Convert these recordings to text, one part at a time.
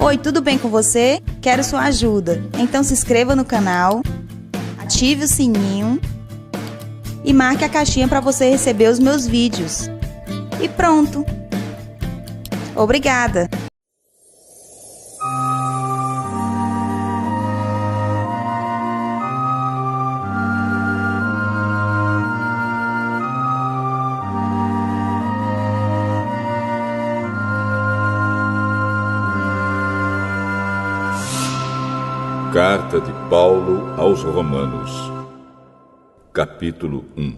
Oi, tudo bem com você? Quero sua ajuda. Então se inscreva no canal, ative o sininho e marque a caixinha para você receber os meus vídeos. E pronto! Obrigada! Carta de Paulo aos Romanos, capítulo 1.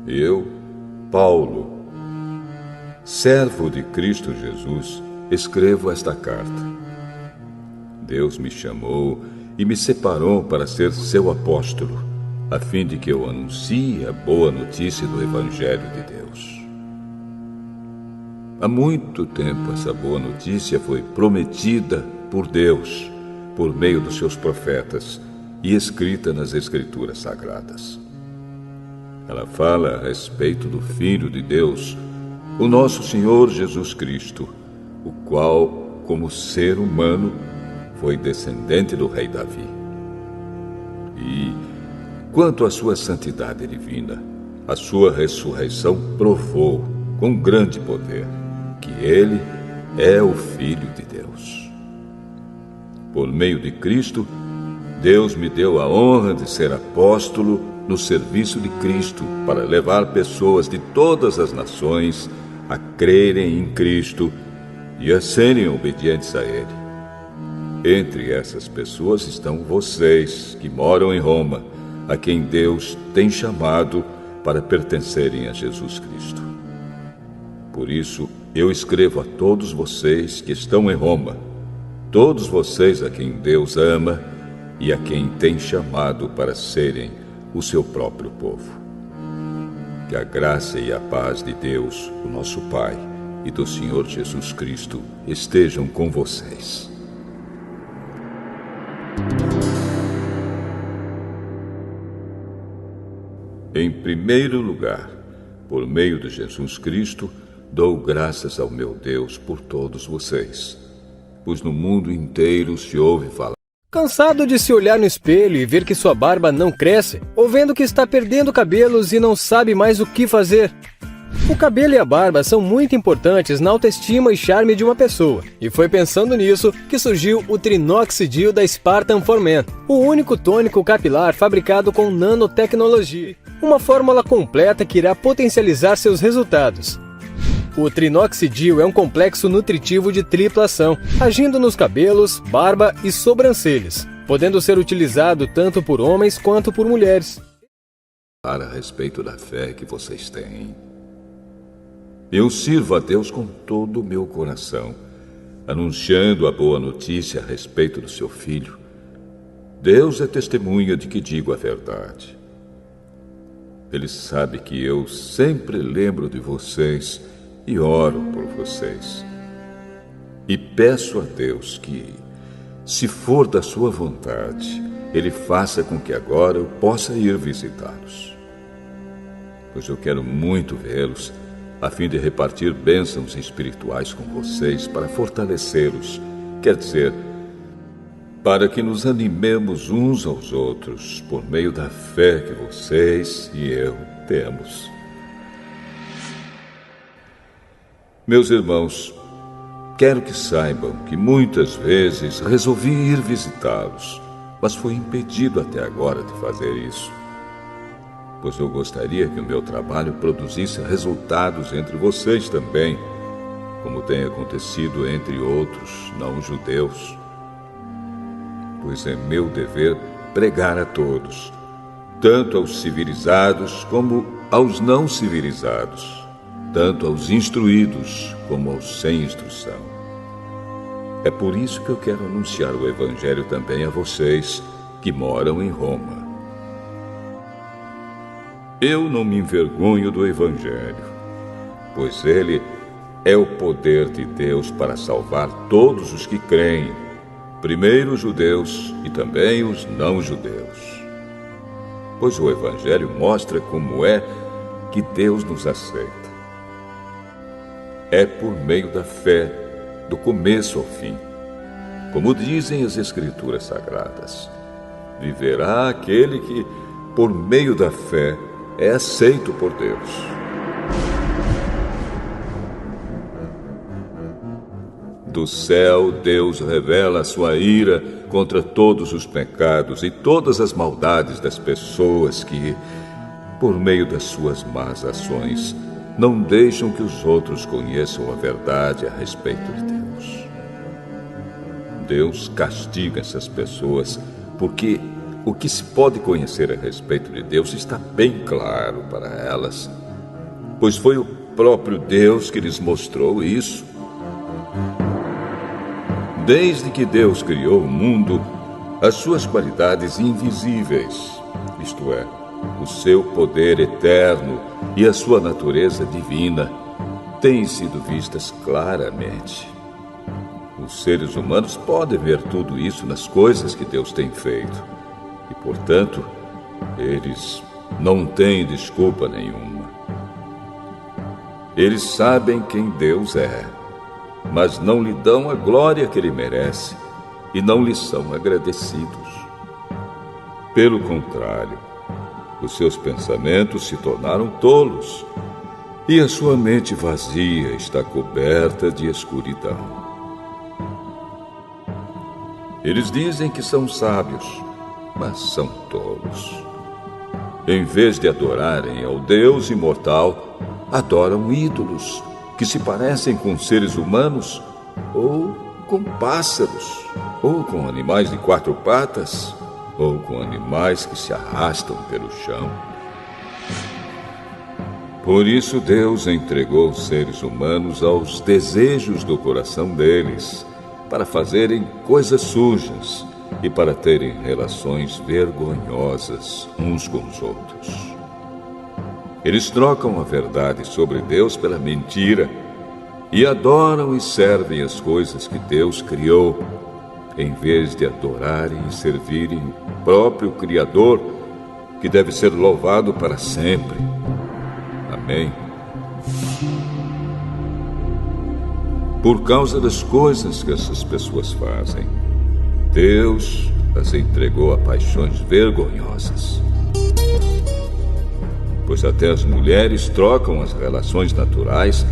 Eu, Paulo, servo de Cristo Jesus, escrevo esta carta. Deus me chamou e me separou para ser seu apóstolo, a fim de que eu anuncie a boa notícia do Evangelho de Deus. Há muito tempo essa boa notícia foi prometida por Deus, por meio dos seus profetas, e escrita nas Escrituras Sagradas. Ela fala a respeito do Filho de Deus, o nosso Senhor Jesus Cristo, o qual, como ser humano, foi descendente do rei Davi. E, quanto à sua santidade divina, a sua ressurreição provou, com grande poder, que ele é o Filho de Deus. Por meio de Cristo, Deus me deu a honra de ser apóstolo no serviço de Cristo para levar pessoas de todas as nações a crerem em Cristo e a serem obedientes a Ele. Entre essas pessoas estão vocês que moram em Roma, a quem Deus tem chamado para pertencerem a Jesus Cristo. Por isso, eu escrevo a todos vocês que estão em Roma, todos vocês a quem Deus ama e a quem tem chamado para serem o seu próprio povo. Que a graça e a paz de Deus, o nosso Pai, e do Senhor Jesus Cristo estejam com vocês. Em primeiro lugar, por meio de Jesus Cristo, dou graças ao meu Deus por todos vocês, pois no mundo inteiro se ouve falar. Cansado de se olhar no espelho e ver que sua barba não cresce, ou vendo que está perdendo cabelos e não sabe mais o que fazer? O cabelo e a barba são muito importantes na autoestima e charme de uma pessoa, e foi pensando nisso que surgiu o Trinoxidil da Spartan for Men, o único tônico capilar fabricado com nanotecnologia, uma fórmula completa que irá potencializar seus resultados. O Trinoxidil é um complexo nutritivo de tripla ação, agindo nos cabelos, barba e sobrancelhas, podendo ser utilizado tanto por homens quanto por mulheres. A respeito da fé que vocês têm, eu sirvo a Deus com todo o meu coração, anunciando a boa notícia a respeito do seu filho. Deus é testemunha de que digo a verdade. Ele sabe que eu sempre lembro de vocês e oro por vocês. E peço a Deus que, se for da sua vontade, Ele faça com que agora eu possa ir visitá-los. Pois eu quero muito vê-los, a fim de repartir bênçãos espirituais com vocês para fortalecê-los, quer dizer, para que nos animemos uns aos outros por meio da fé que vocês e eu temos. Meus irmãos, quero que saibam que muitas vezes resolvi ir visitá-los, mas fui impedido até agora de fazer isso, pois eu gostaria que o meu trabalho produzisse resultados entre vocês também, como tem acontecido entre outros não-judeus. Pois é meu dever pregar a todos, tanto aos civilizados como aos não civilizados, tanto aos instruídos como aos sem instrução. É por isso que eu quero anunciar o Evangelho também a vocês que moram em Roma. Eu não me envergonho do Evangelho, pois ele é o poder de Deus para salvar todos os que creem, primeiro os judeus e também os não-judeus. Pois o Evangelho mostra como é que Deus nos aceita. é por meio da fé, do começo ao fim. Como dizem as Escrituras Sagradas, viverá aquele que, por meio da fé, é aceito por Deus. Do céu, Deus revela a sua ira contra todos os pecados e todas as maldades das pessoas que, por meio das suas más ações, não deixam que os outros conheçam a verdade a respeito de Deus. Deus castiga essas pessoas porque o que se pode conhecer a respeito de Deus está bem claro para elas, pois foi o próprio Deus que lhes mostrou isso. Desde que Deus criou o mundo, as suas qualidades invisíveis, isto é, o seu poder eterno e a sua natureza divina, têm sido vistas claramente. Os seres humanos podem ver tudo isso nas coisas que Deus tem feito e, portanto, eles não têm desculpa nenhuma. Eles sabem quem Deus é, mas não lhe dão a glória que ele merece e não lhe são agradecidos. Pelo contrário, os seus pensamentos se tornaram tolos e a sua mente vazia está coberta de escuridão. Eles dizem que são sábios, mas são tolos. Em vez de adorarem ao Deus imortal, adoram ídolos que se parecem com seres humanos, ou com pássaros, ou com animais de 4 patas, ou com animais que se arrastam pelo chão. Por isso Deus entregou os seres humanos aos desejos do coração deles, para fazerem coisas sujas e para terem relações vergonhosas uns com os outros. Eles trocam a verdade sobre Deus pela mentira e adoram e servem as coisas que Deus criou, em vez de adorarem e servirem o próprio Criador, que deve ser louvado para sempre. Amém. Por causa das coisas que essas pessoas fazem, Deus as entregou a paixões vergonhosas. Pois até as mulheres trocam as relações naturais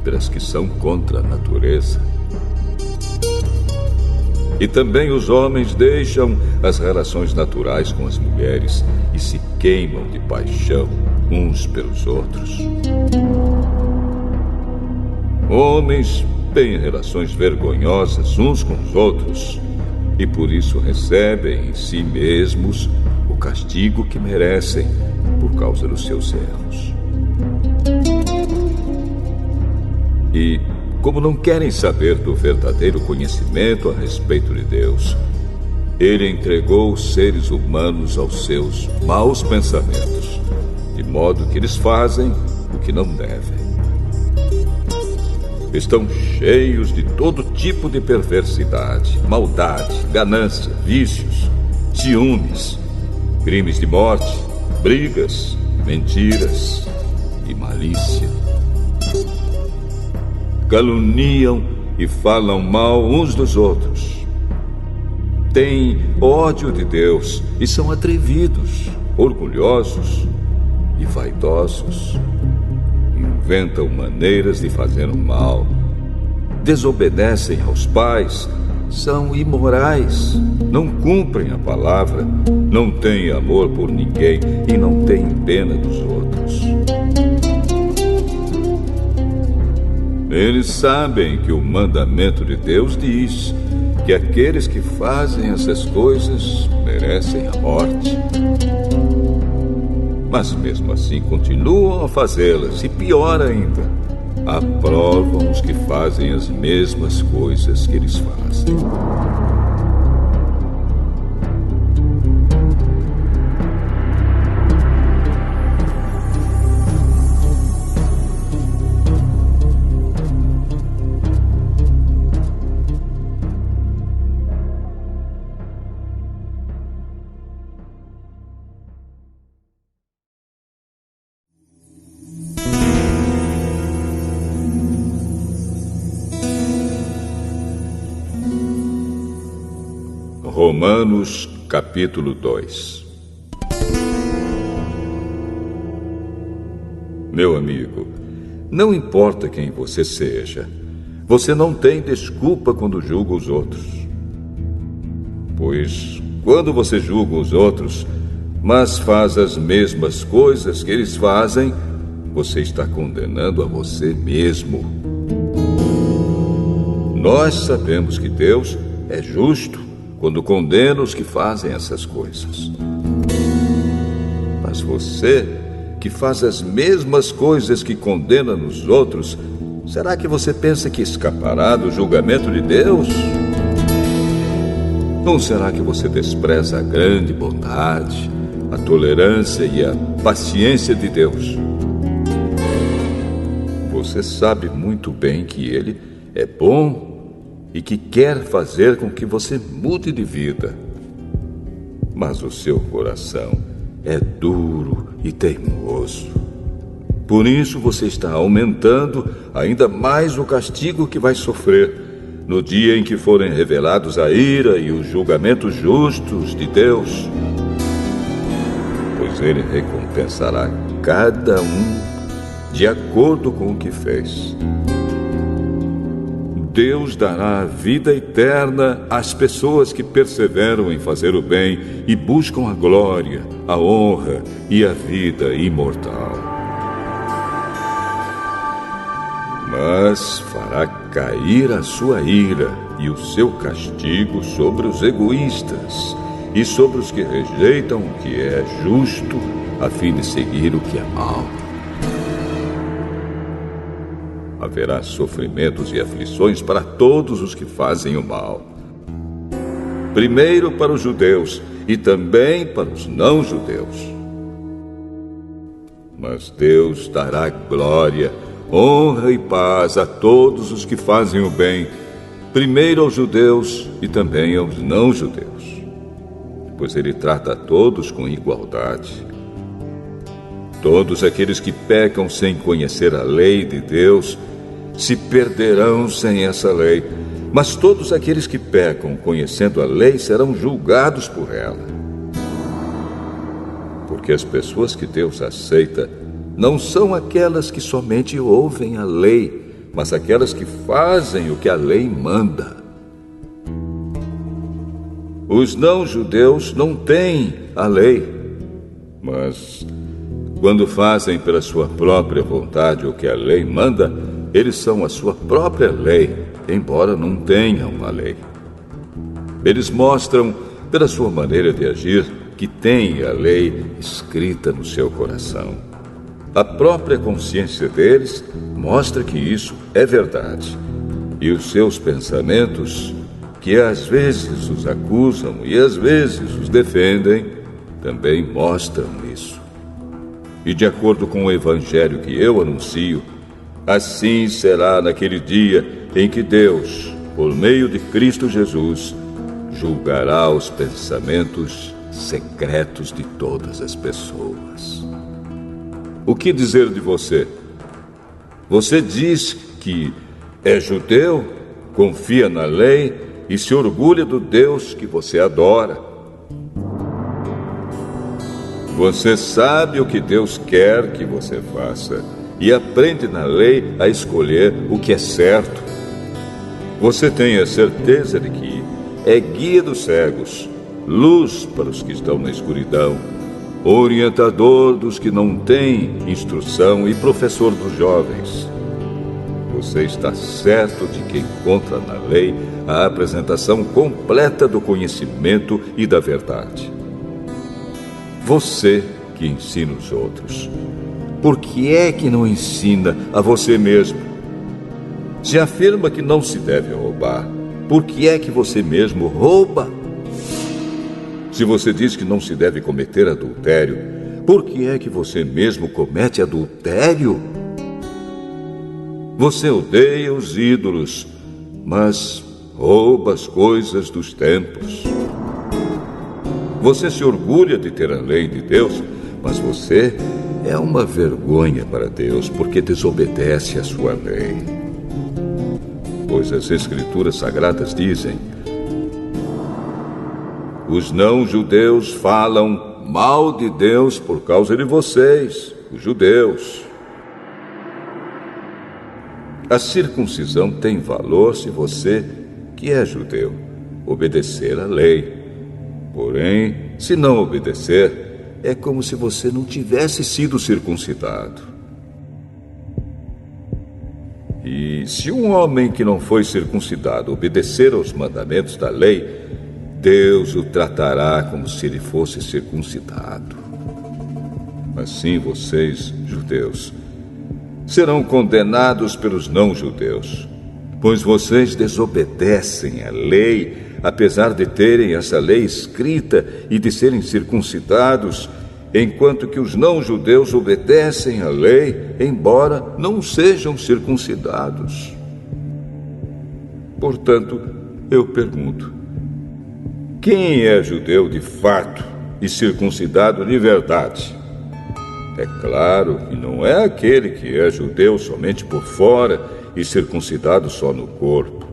pelas que são contra a natureza. E também os homens deixam as relações naturais com as mulheres e se queimam de paixão uns pelos outros. Homens têm relações vergonhosas uns com os outros e por isso recebem em si mesmos o castigo que merecem por causa dos seus erros. E, como não querem saber do verdadeiro conhecimento a respeito de Deus, Ele entregou os seres humanos aos seus maus pensamentos, de modo que eles fazem o que não devem. Estão cheios de todo tipo de perversidade, maldade, ganância, vícios, ciúmes, crimes de morte, brigas, mentiras e malícia. Caluniam e falam mal uns dos outros. Têm ódio de Deus e são atrevidos, orgulhosos e vaidosos. Inventam maneiras de fazer o mal, desobedecem aos pais, são imorais, não cumprem a palavra, não têm amor por ninguém e não têm pena dos outros. Eles sabem que o mandamento de Deus diz que aqueles que fazem essas coisas merecem a morte. Mas mesmo assim continuam a fazê-las e, pior ainda, aprovam os que fazem as mesmas coisas que eles fazem. Romanos, capítulo 2. Meu amigo, não importa quem você seja, você não tem desculpa quando julga os outros. Pois, quando você julga os outros, mas faz as mesmas coisas que eles fazem, você está condenando a você mesmo. Nós sabemos que Deus é justo quando condena os que fazem essas coisas. Mas você, que faz as mesmas coisas que condena nos outros, será que você pensa que escapará do julgamento de Deus? Ou será que você despreza a grande bondade, a tolerância e a paciência de Deus? Você sabe muito bem que Ele é bom e que quer fazer com que você mude de vida. Mas o seu coração é duro e teimoso. Por isso você está aumentando ainda mais o castigo que vai sofrer no dia em que forem revelados a ira e os julgamentos justos de Deus. Pois Ele recompensará cada um de acordo com o que fez. Deus dará a vida eterna às pessoas que perseveram em fazer o bem e buscam a glória, a honra e a vida imortal. Mas fará cair a sua ira e o seu castigo sobre os egoístas e sobre os que rejeitam o que é justo, a fim de seguir o que é mau. Haverá sofrimentos e aflições para todos os que fazem o mal. Primeiro para os judeus e também para os não-judeus. Mas Deus dará glória, honra e paz a todos os que fazem o bem, primeiro aos judeus e também aos não-judeus. Pois Ele trata a todos com igualdade. Todos aqueles que pecam sem conhecer a lei de Deus se perderão sem essa lei, mas todos aqueles que pecam conhecendo a lei serão julgados por ela. Porque as pessoas que Deus aceita não são aquelas que somente ouvem a lei, mas aquelas que fazem o que a lei manda. Os não-judeus não têm a lei, mas quando fazem pela sua própria vontade o que a lei manda, eles são a sua própria lei, embora não tenham a lei. Eles mostram, pela sua maneira de agir, que têm a lei escrita no seu coração. A própria consciência deles mostra que isso é verdade. E os seus pensamentos, que às vezes os acusam e às vezes os defendem, também mostram isso. E de acordo com o evangelho que eu anuncio, assim será naquele dia em que Deus, por meio de Cristo Jesus, julgará os pensamentos secretos de todas as pessoas. O que dizer de você? Você diz que é judeu, confia na lei e se orgulha do Deus que você adora. Você sabe o que Deus quer que você faça e aprende na lei a escolher o que é certo. Você tem a certeza de que é guia dos cegos, luz para os que estão na escuridão, orientador dos que não têm instrução e professor dos jovens. Você está certo de que encontra na lei a apresentação completa do conhecimento e da verdade. Você que ensina os outros, por que é que não ensina a você mesmo? Se afirma que não se deve roubar, por que é que você mesmo rouba? Se você diz que não se deve cometer adultério, por que é que você mesmo comete adultério? Você odeia os ídolos, mas rouba as coisas dos templos. Você se orgulha de ter a lei de Deus, mas você é uma vergonha para Deus porque desobedece à sua lei. Pois as Escrituras Sagradas dizem: Os não-judeus falam mal de Deus por causa de vocês, os judeus. A circuncisão tem valor se você, que é judeu, obedecer à lei. Porém, se não obedecer, é como se você não tivesse sido circuncidado. E se um homem que não foi circuncidado obedecer aos mandamentos da lei, Deus o tratará como se ele fosse circuncidado. Assim vocês, judeus, serão condenados pelos não-judeus, pois vocês desobedecem à lei, apesar de terem essa lei escrita e de serem circuncidados, enquanto que os não-judeus obedecem à lei, embora não sejam circuncidados. Portanto, eu pergunto: quem é judeu de fato e circuncidado de verdade? É claro que não é aquele que é judeu somente por fora e circuncidado só no corpo.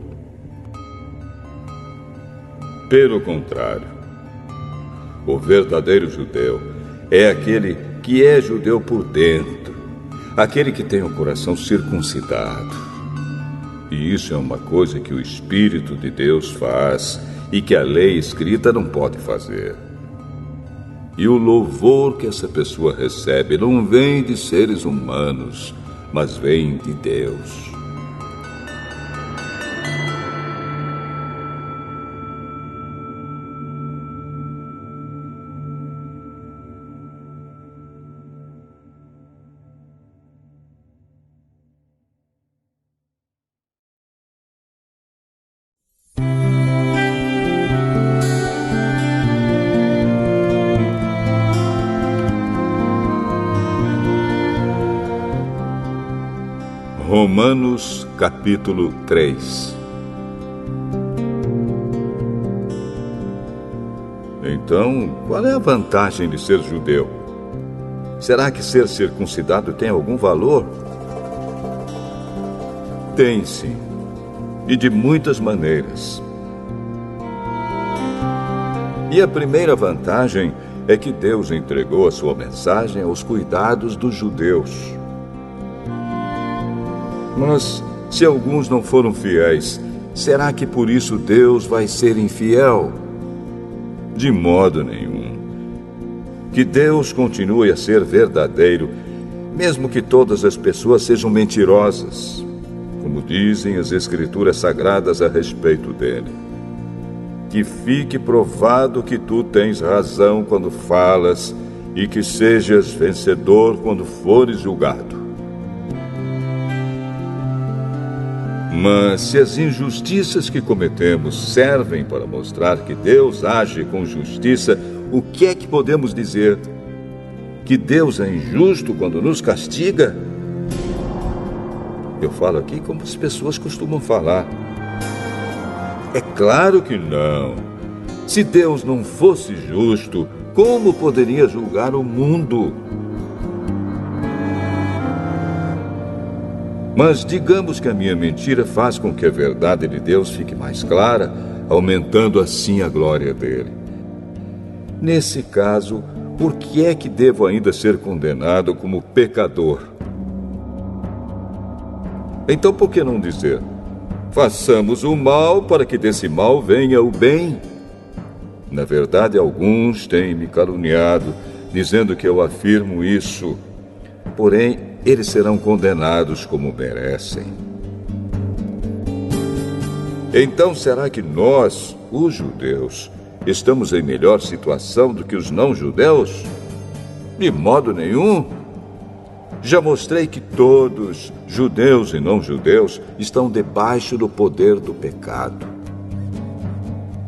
Pelo contrário, o verdadeiro judeu é aquele que é judeu por dentro, aquele que tem o coração circuncidado. E isso é uma coisa que o Espírito de Deus faz e que a lei escrita não pode fazer. E o louvor que essa pessoa recebe não vem de seres humanos, mas vem de Deus. Romanos capítulo 3. Então, qual é a vantagem de ser judeu? Será que ser circuncidado tem algum valor? Tem sim, e de muitas maneiras. E a primeira vantagem é que Deus entregou a sua mensagem aos cuidados dos judeus. Mas, se alguns não foram fiéis, será que por isso Deus vai ser infiel? De modo nenhum. Que Deus continue a ser verdadeiro, mesmo que todas as pessoas sejam mentirosas, como dizem as Escrituras Sagradas a respeito dele. Que fique provado que tu tens razão quando falas e que sejas vencedor quando fores julgado. Mas se as injustiças que cometemos servem para mostrar que Deus age com justiça, o que é que podemos dizer? Que Deus é injusto quando nos castiga? Eu falo aqui como as pessoas costumam falar. É claro que não. Se Deus não fosse justo, como poderia julgar o mundo? Mas digamos que a minha mentira faz com que a verdade de Deus fique mais clara, aumentando assim a glória dele. Nesse caso, por que é que devo ainda ser condenado como pecador? Então por que não dizer: façamos o mal para que desse mal venha o bem? Na verdade, alguns têm me caluniado, dizendo que eu afirmo isso. Porém, eles serão condenados como merecem. Então, será que nós, os judeus, estamos em melhor situação do que os não-judeus? De modo nenhum. Já mostrei que todos, judeus e não-judeus, estão debaixo do poder do pecado.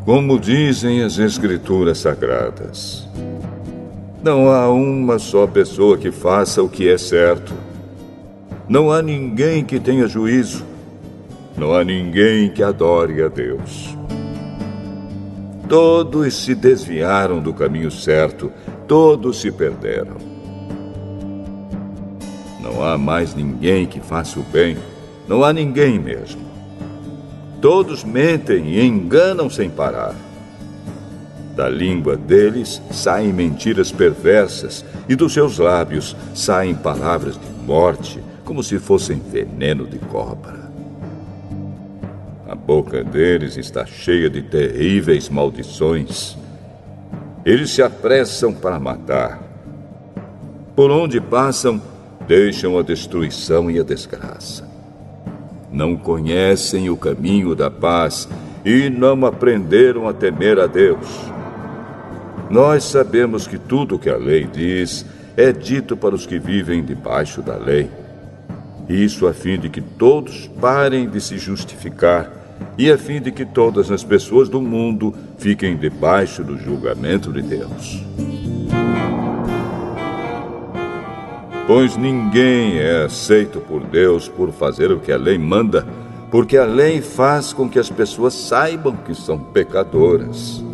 Como dizem as Escrituras Sagradas, não há uma só pessoa que faça o que é certo. Não há ninguém que tenha juízo. Não há ninguém que adore a Deus. Todos se desviaram do caminho certo. Todos se perderam. Não há mais ninguém que faça o bem. Não há ninguém mesmo. Todos mentem e enganam sem parar. Da língua deles saem mentiras perversas, e dos seus lábios saem palavras de morte, como se fossem veneno de cobra. A boca deles está cheia de terríveis maldições. Eles se apressam para matar. Por onde passam, deixam a destruição e a desgraça. Não conhecem o caminho da paz e não aprenderam a temer a Deus. Nós sabemos que tudo o que a lei diz é dito para os que vivem debaixo da lei. Isso a fim de que todos parem de se justificar e a fim de que todas as pessoas do mundo fiquem debaixo do julgamento de Deus. Pois ninguém é aceito por Deus por fazer o que a lei manda, porque a lei faz com que as pessoas saibam que são pecadoras.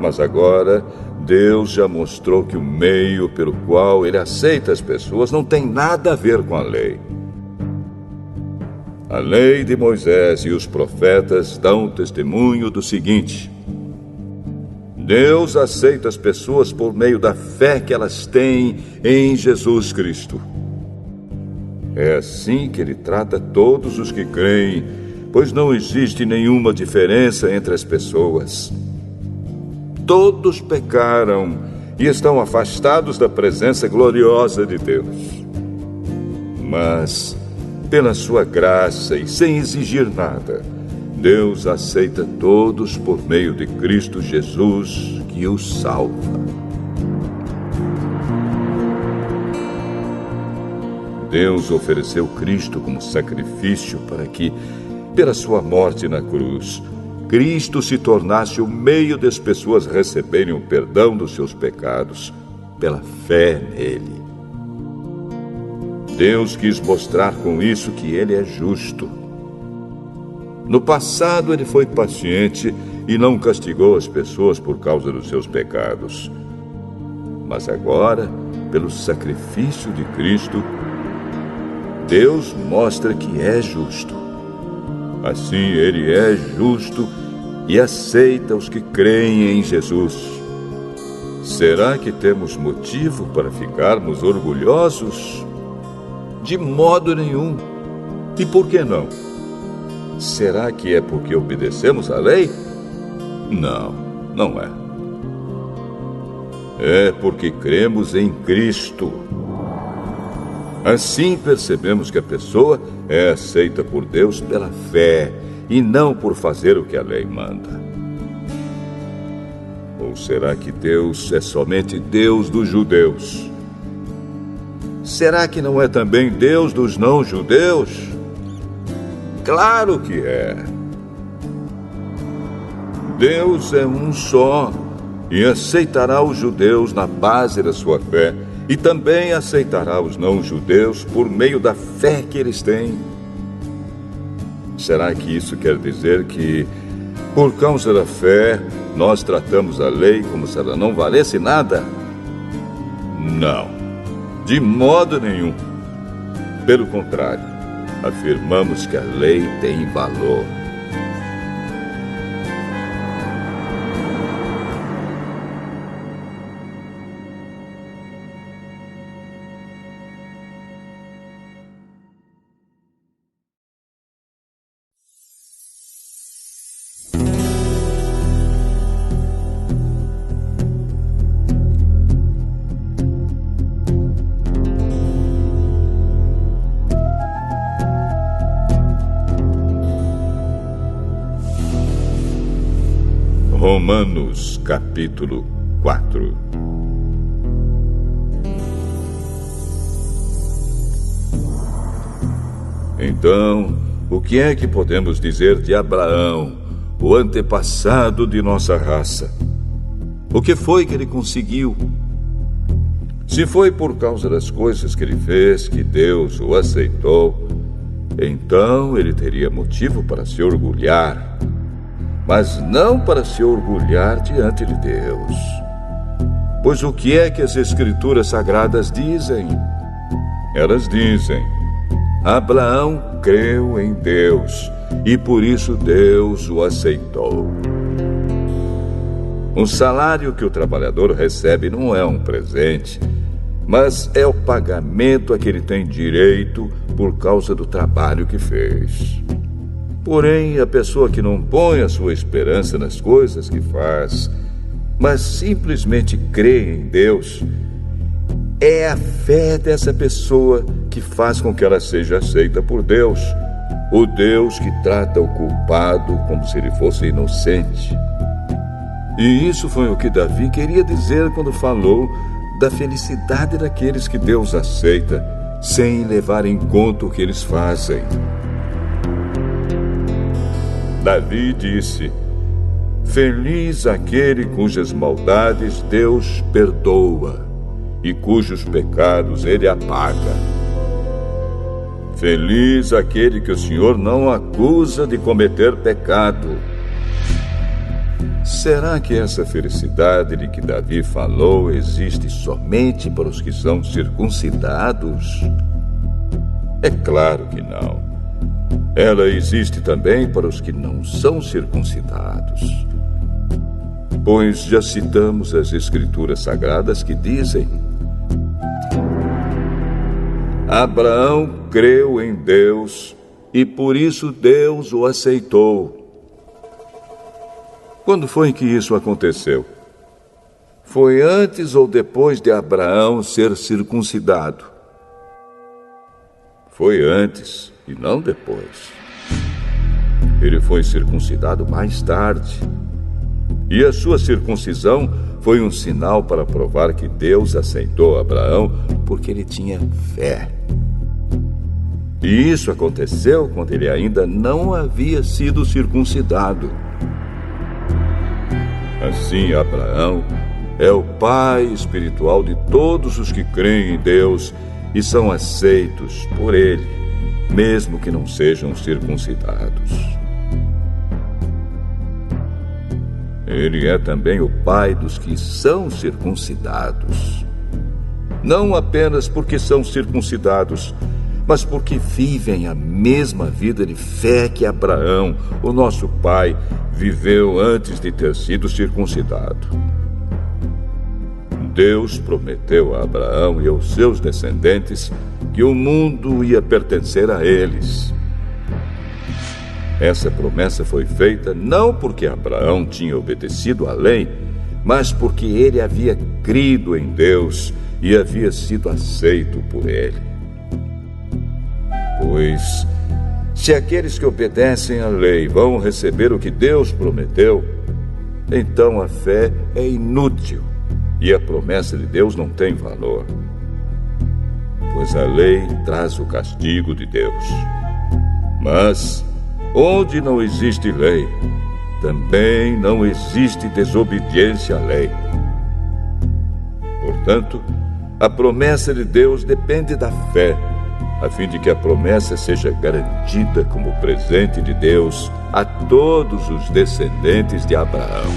Mas agora, Deus já mostrou que o meio pelo qual Ele aceita as pessoas não tem nada a ver com a lei. A lei de Moisés e os profetas dão testemunho do seguinte: Deus aceita as pessoas por meio da fé que elas têm em Jesus Cristo. É assim que Ele trata todos os que creem, pois não existe nenhuma diferença entre as pessoas. Todos pecaram e estão afastados da presença gloriosa de Deus. Mas, pela sua graça e sem exigir nada, Deus aceita todos por meio de Cristo Jesus, que os salva. Deus ofereceu Cristo como sacrifício para que, pela sua morte na cruz, Cristo se tornasse o meio das pessoas receberem o perdão dos seus pecados pela fé nele. Deus quis mostrar com isso que Ele é justo. No passado, Ele foi paciente e não castigou as pessoas por causa dos seus pecados. Mas agora, pelo sacrifício de Cristo, Deus mostra que é justo. Assim, Ele é justo e aceita os que creem em Jesus. Será que temos motivo para ficarmos orgulhosos? De modo nenhum. E por que não? Será que é porque obedecemos à lei? Não, não é. É porque cremos em Cristo. Assim percebemos que a pessoa é aceita por Deus pela fé e não por fazer o que a lei manda. Ou será que Deus é somente Deus dos judeus? Será que não é também Deus dos não-judeus? Claro que é. Deus é um só e aceitará os judeus na base da sua fé e também aceitará os não-judeus por meio da fé que eles têm. Será que isso quer dizer que, por causa da fé, nós tratamos a lei como se ela não valesse nada? Não, de modo nenhum. Pelo contrário, afirmamos que a lei tem valor. Romanos, capítulo 4. Então, o que é que podemos dizer de Abraão, o antepassado de nossa raça? O que foi que ele conseguiu? Se foi por causa das coisas que ele fez que Deus o aceitou, então ele teria motivo para se orgulhar, mas não para se orgulhar diante de Deus. Pois o que é que as Escrituras Sagradas dizem? Elas dizem: Abraão creu em Deus, e por isso Deus o aceitou. Um salário que o trabalhador recebe não é um presente, mas é o pagamento a que ele tem direito por causa do trabalho que fez. Porém, a pessoa que não põe a sua esperança nas coisas que faz, mas simplesmente crê em Deus, é a fé dessa pessoa que faz com que ela seja aceita por Deus, o Deus que trata o culpado como se ele fosse inocente. E isso foi o que Davi queria dizer quando falou da felicidade daqueles que Deus aceita, sem levar em conta o que eles fazem. Davi disse: feliz aquele cujas maldades Deus perdoa e cujos pecados ele apaga. Feliz aquele que o Senhor não acusa de cometer pecado. Será que essa felicidade de que Davi falou existe somente para os que são circuncidados? É claro que não. Ela existe também para os que não são circuncidados. Pois já citamos as Escrituras Sagradas que dizem: Abraão creu em Deus e por isso Deus o aceitou. Quando foi que isso aconteceu? Foi antes ou depois de Abraão ser circuncidado? Foi antes e não depois. Ele foi circuncidado mais tarde. E a sua circuncisão foi um sinal para provar que Deus aceitou Abraão porque ele tinha fé. E isso aconteceu quando ele ainda não havia sido circuncidado. Assim, Abraão é o pai espiritual de todos os que creem em Deus e são aceitos por ele, mesmo que não sejam circuncidados. Ele é também o pai dos que são circuncidados. Não apenas porque são circuncidados, mas porque vivem a mesma vida de fé que Abraão, o nosso pai, viveu antes de ter sido circuncidado. Deus prometeu a Abraão e aos seus descendentes que o mundo ia pertencer a eles. Essa promessa foi feita não porque Abraão tinha obedecido à lei, mas porque ele havia crido em Deus e havia sido aceito por ele. Pois, se aqueles que obedecem à lei vão receber o que Deus prometeu, então a fé é inútil e a promessa de Deus não tem valor. Pois a lei traz o castigo de Deus. Mas, onde não existe lei, também não existe desobediência à lei. Portanto, a promessa de Deus depende da fé, a fim de que a promessa seja garantida como presente de Deus a todos os descendentes de Abraão.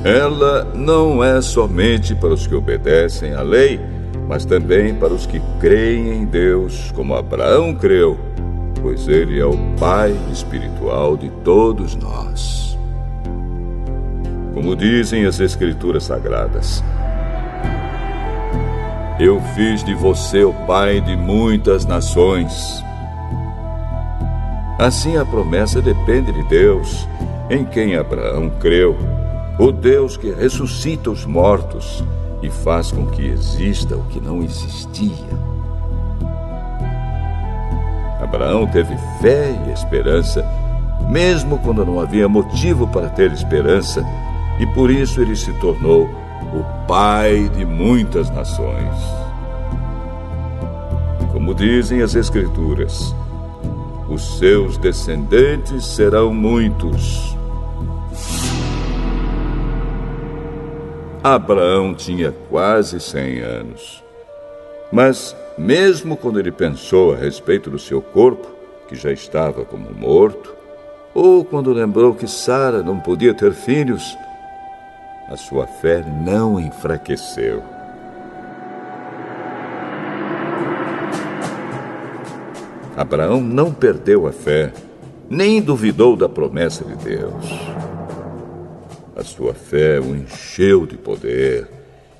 Ela não é somente para os que obedecem à lei, mas também para os que creem em Deus, como Abraão creu, pois ele é o pai espiritual de todos nós. Como dizem as Escrituras Sagradas: eu fiz de você o pai de muitas nações. Assim a promessa depende de Deus, em quem Abraão creu, o Deus que ressuscita os mortos e faz com que exista o que não existia. Abraão teve fé e esperança, mesmo quando não havia motivo para ter esperança, e por isso ele se tornou o pai de muitas nações. Como dizem as Escrituras, os seus descendentes serão muitos. Abraão tinha quase 100 anos. Mas, mesmo quando ele pensou a respeito do seu corpo, que já estava como morto, ou quando lembrou que Sara não podia ter filhos, a sua fé não enfraqueceu. Abraão não perdeu a fé, nem duvidou da promessa de Deus. A sua fé o encheu de poder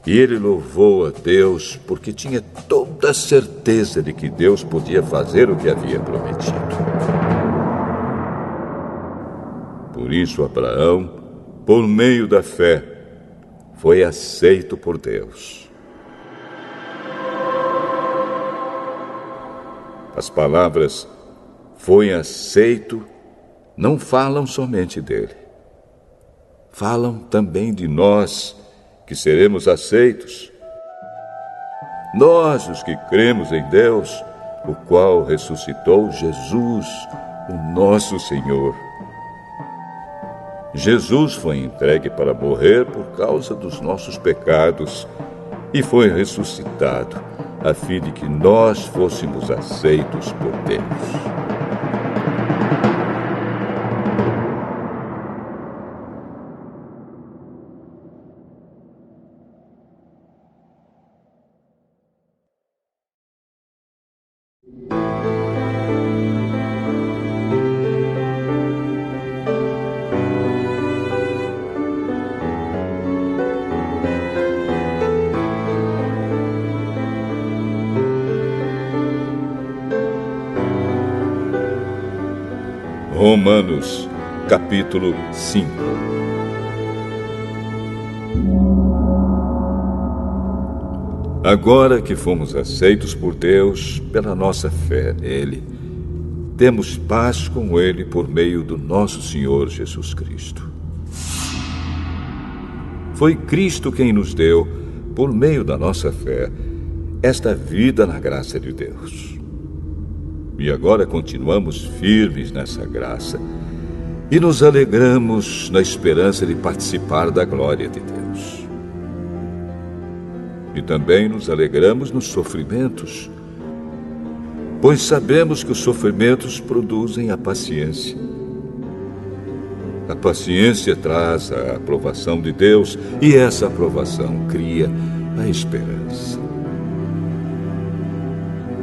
e ele louvou a Deus porque tinha toda a certeza de que Deus podia fazer o que havia prometido. Por isso, Abraão, por meio da fé, foi aceito por Deus. As palavras "foi aceito" não falam somente dele. Falam também de nós, que seremos aceitos. Nós, os que cremos em Deus, o qual ressuscitou Jesus, o nosso Senhor. Jesus foi entregue para morrer por causa dos nossos pecados e foi ressuscitado, a fim de que nós fôssemos aceitos por Deus. Romanos, capítulo 5. Agora que fomos aceitos por Deus pela nossa fé nele, temos paz com ele por meio do nosso Senhor Jesus Cristo. Foi Cristo quem nos deu, por meio da nossa fé, esta vida na graça de Deus. E agora continuamos firmes nessa graça e nos alegramos na esperança de participar da glória de Deus. E também nos alegramos nos sofrimentos, pois sabemos que os sofrimentos produzem a paciência. A paciência traz a aprovação de Deus e essa aprovação cria a esperança.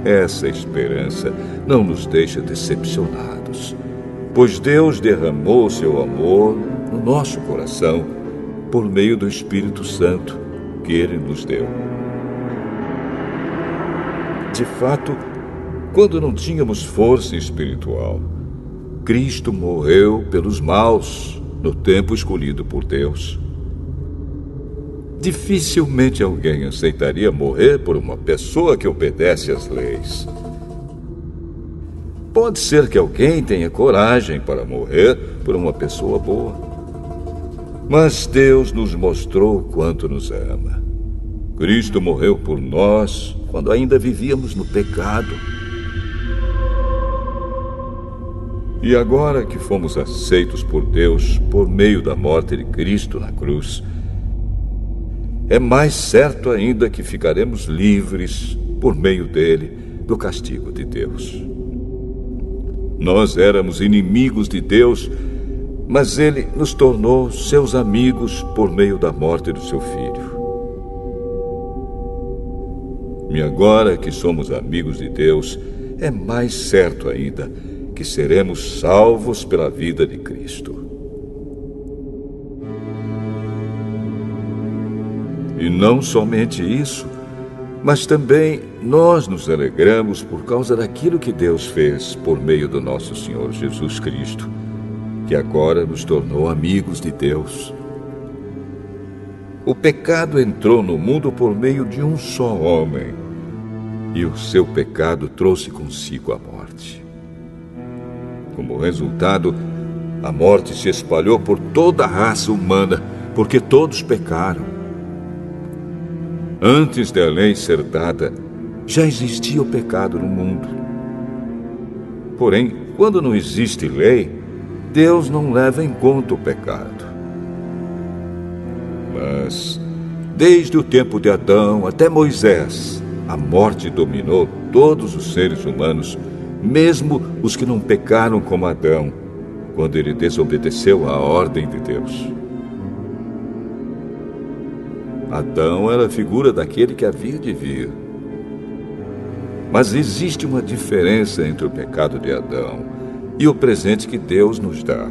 Essa esperança não nos deixa decepcionados, pois Deus derramou seu amor no nosso coração por meio do Espírito Santo que Ele nos deu. De fato, quando não tínhamos força espiritual, Cristo morreu pelos maus no tempo escolhido por Deus. Dificilmente alguém aceitaria morrer por uma pessoa que obedece às leis. Pode ser que alguém tenha coragem para morrer por uma pessoa boa. Mas Deus nos mostrou o quanto nos ama. Cristo morreu por nós quando ainda vivíamos no pecado. E agora que fomos aceitos por Deus por meio da morte de Cristo na cruz, é mais certo ainda que ficaremos livres, por meio dele, do castigo de Deus. Nós éramos inimigos de Deus, mas ele nos tornou seus amigos por meio da morte do seu Filho. E agora que somos amigos de Deus, é mais certo ainda que seremos salvos pela vida de Cristo. E não somente isso, mas também nós nos alegramos por causa daquilo que Deus fez por meio do nosso Senhor Jesus Cristo, que agora nos tornou amigos de Deus. O pecado entrou no mundo por meio de um só homem, e o seu pecado trouxe consigo a morte. Como resultado, a morte se espalhou por toda a raça humana, porque todos pecaram. Antes da lei ser dada, já existia o pecado no mundo. Porém, quando não existe lei, Deus não leva em conta o pecado. Mas, desde o tempo de Adão até Moisés, a morte dominou todos os seres humanos, mesmo os que não pecaram como Adão, quando ele desobedeceu à ordem de Deus. Adão era a figura daquele que havia de vir. Mas existe uma diferença entre o pecado de Adão e o presente que Deus nos dá.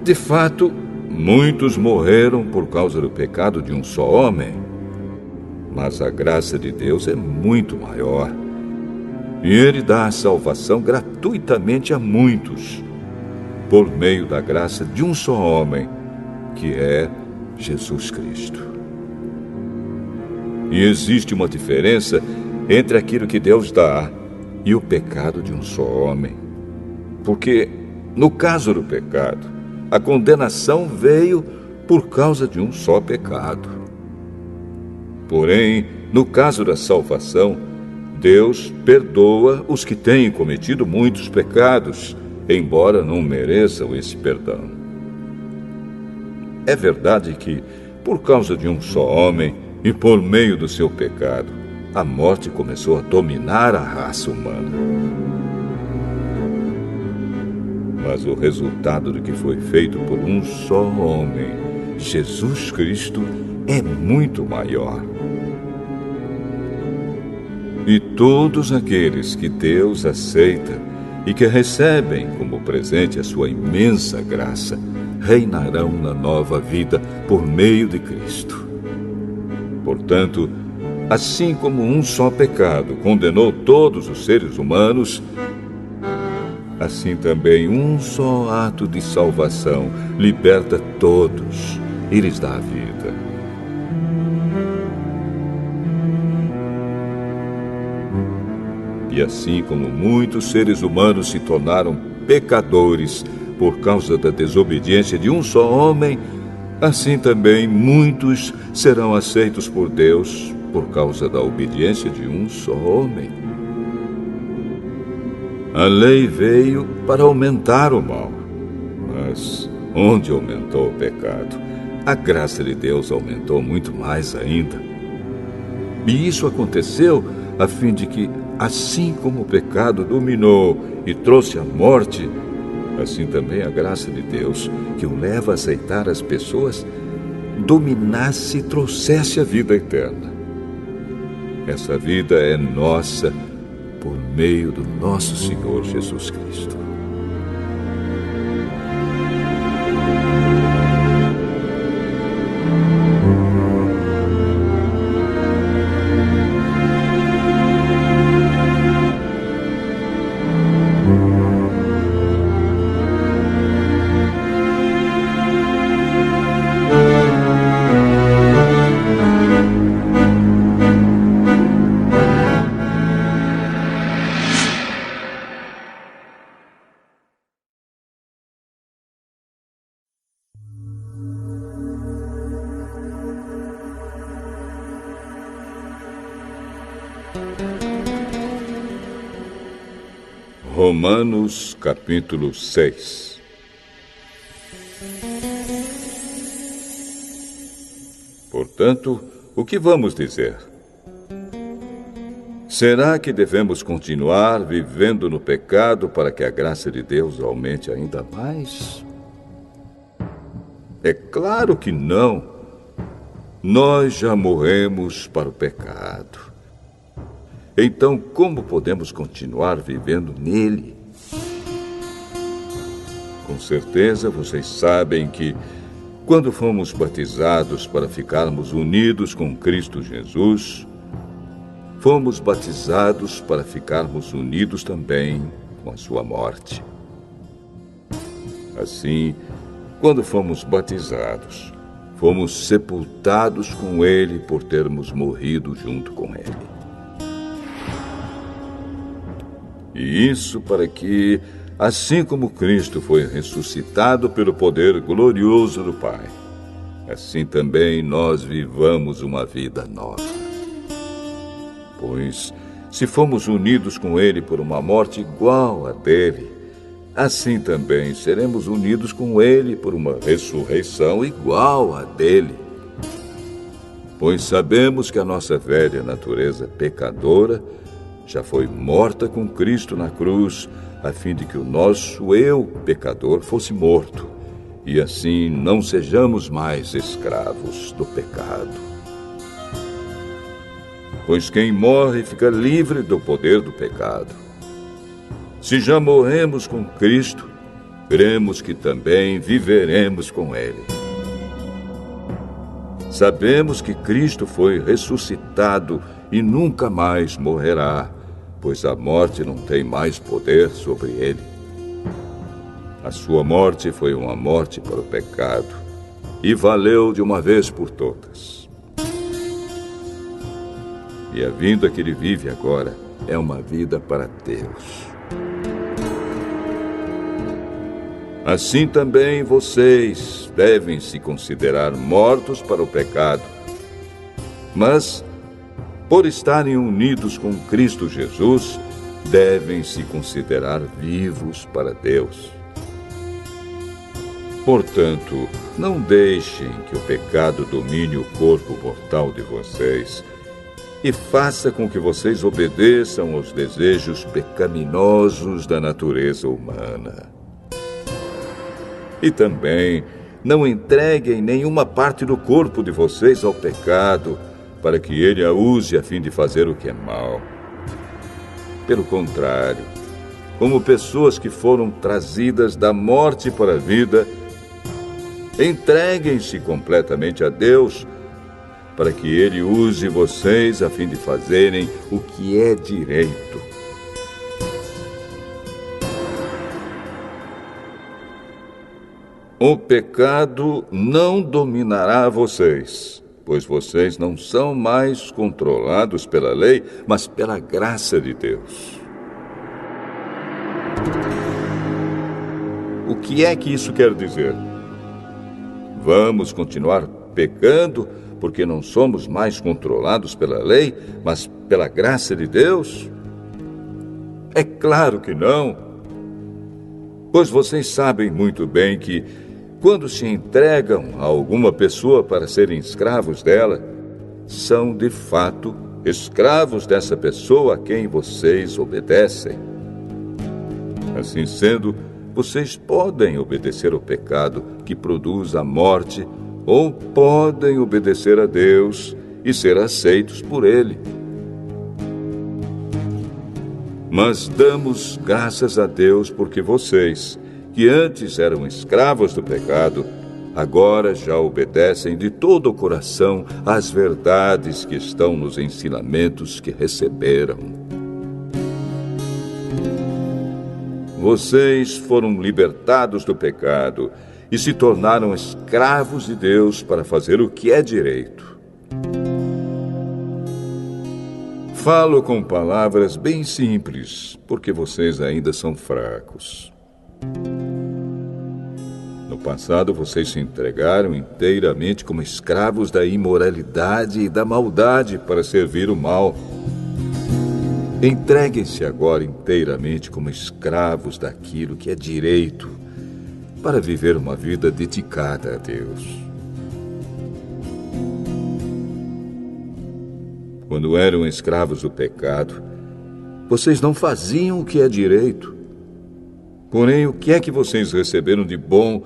De fato, muitos morreram por causa do pecado de um só homem, mas a graça de Deus é muito maior. E Ele dá a salvação gratuitamente a muitos, por meio da graça de um só homem, que é Jesus Cristo. E existe uma diferença entre aquilo que Deus dá e o pecado de um só homem. Porque, no caso do pecado, a condenação veio por causa de um só pecado. Porém, no caso da salvação, Deus perdoa os que têm cometido muitos pecados, embora não mereçam esse perdão. É verdade que, por causa de um só homem e por meio do seu pecado, a morte começou a dominar a raça humana. Mas o resultado do que foi feito por um só homem, Jesus Cristo, é muito maior. E todos aqueles que Deus aceita e que recebem como presente a sua imensa graça, reinarão na nova vida por meio de Cristo. Portanto, assim como um só pecado condenou todos os seres humanos, assim também um só ato de salvação liberta todos e lhes dá a vida. E assim como muitos seres humanos se tornaram pecadores por causa da desobediência de um só homem, assim também muitos serão aceitos por Deus por causa da obediência de um só homem. A lei veio para aumentar o mal, mas onde aumentou o pecado, a graça de Deus aumentou muito mais ainda. E isso aconteceu a fim de que, assim como o pecado dominou e trouxe a morte, assim também a graça de Deus, que o leva a aceitar as pessoas, dominasse e trouxesse a vida eterna. Essa vida é nossa por meio do nosso Senhor Jesus Cristo. Romanos capítulo 6. Portanto, o que vamos dizer? Será que devemos continuar vivendo no pecado para que a graça de Deus aumente ainda mais? É claro que não. Nós já morremos para o pecado. Então, como podemos continuar vivendo nele? Com certeza vocês sabem que, quando fomos batizados para ficarmos unidos com Cristo Jesus, fomos batizados para ficarmos unidos também com a sua morte. Assim, quando fomos batizados, fomos sepultados com ele por termos morrido junto com ele. E isso para que, assim como Cristo foi ressuscitado pelo poder glorioso do Pai, assim também nós vivamos uma vida nova. Pois, se fomos unidos com Ele por uma morte igual à dele, assim também seremos unidos com Ele por uma ressurreição igual à dele. Pois sabemos que a nossa velha natureza pecadora já foi morta com Cristo na cruz, a fim de que o nosso eu pecador fosse morto, e assim não sejamos mais escravos do pecado. pois quem morre fica livre do poder do pecado. Se já morremos com Cristo, cremos que também viveremos com Ele. Sabemos que Cristo foi ressuscitado e nunca mais morrerá, pois a morte não tem mais poder sobre Ele. A sua morte foi uma morte para o pecado e valeu de uma vez por todas. E a vida que Ele vive agora é uma vida para Deus. Assim também vocês devem se considerar mortos para o pecado, mas, por estarem unidos com Cristo Jesus, devem se considerar vivos para Deus. Portanto, não deixem que o pecado domine o corpo mortal de vocês e faça com que vocês obedeçam aos desejos pecaminosos da natureza humana. E também não entreguem nenhuma parte do corpo de vocês ao pecado, para que ele a use a fim de fazer o que é mal. Pelo contrário, como pessoas que foram trazidas da morte para a vida, entreguem-se completamente a Deus, para que Ele use vocês a fim de fazerem o que é direito. O pecado não dominará vocês, pois vocês não são mais controlados pela lei, mas pela graça de Deus. O que é que isso quer dizer? Vamos continuar pecando porque não somos mais controlados pela lei, mas pela graça de Deus? É claro que não. Pois vocês sabem muito bem que, quando se entregam a alguma pessoa para serem escravos dela, são de fato escravos dessa pessoa a quem vocês obedecem. Assim sendo, vocês podem obedecer ao pecado que produz a morte, ou podem obedecer a Deus e ser aceitos por Ele. Mas damos graças a Deus porque vocês, que antes eram escravos do pecado, agora já obedecem de todo o coração às verdades que estão nos ensinamentos que receberam. Vocês foram libertados do pecado e se tornaram escravos de Deus para fazer o que é direito. Falo com palavras bem simples, porque vocês ainda são fracos. No passado, vocês se entregaram inteiramente como escravos da imoralidade e da maldade para servir o mal. Entreguem-se agora inteiramente como escravos daquilo que é direito, para viver uma vida dedicada a Deus. Quando eram escravos do pecado, vocês não faziam o que é direito. Porém, o que é que vocês receberam de bom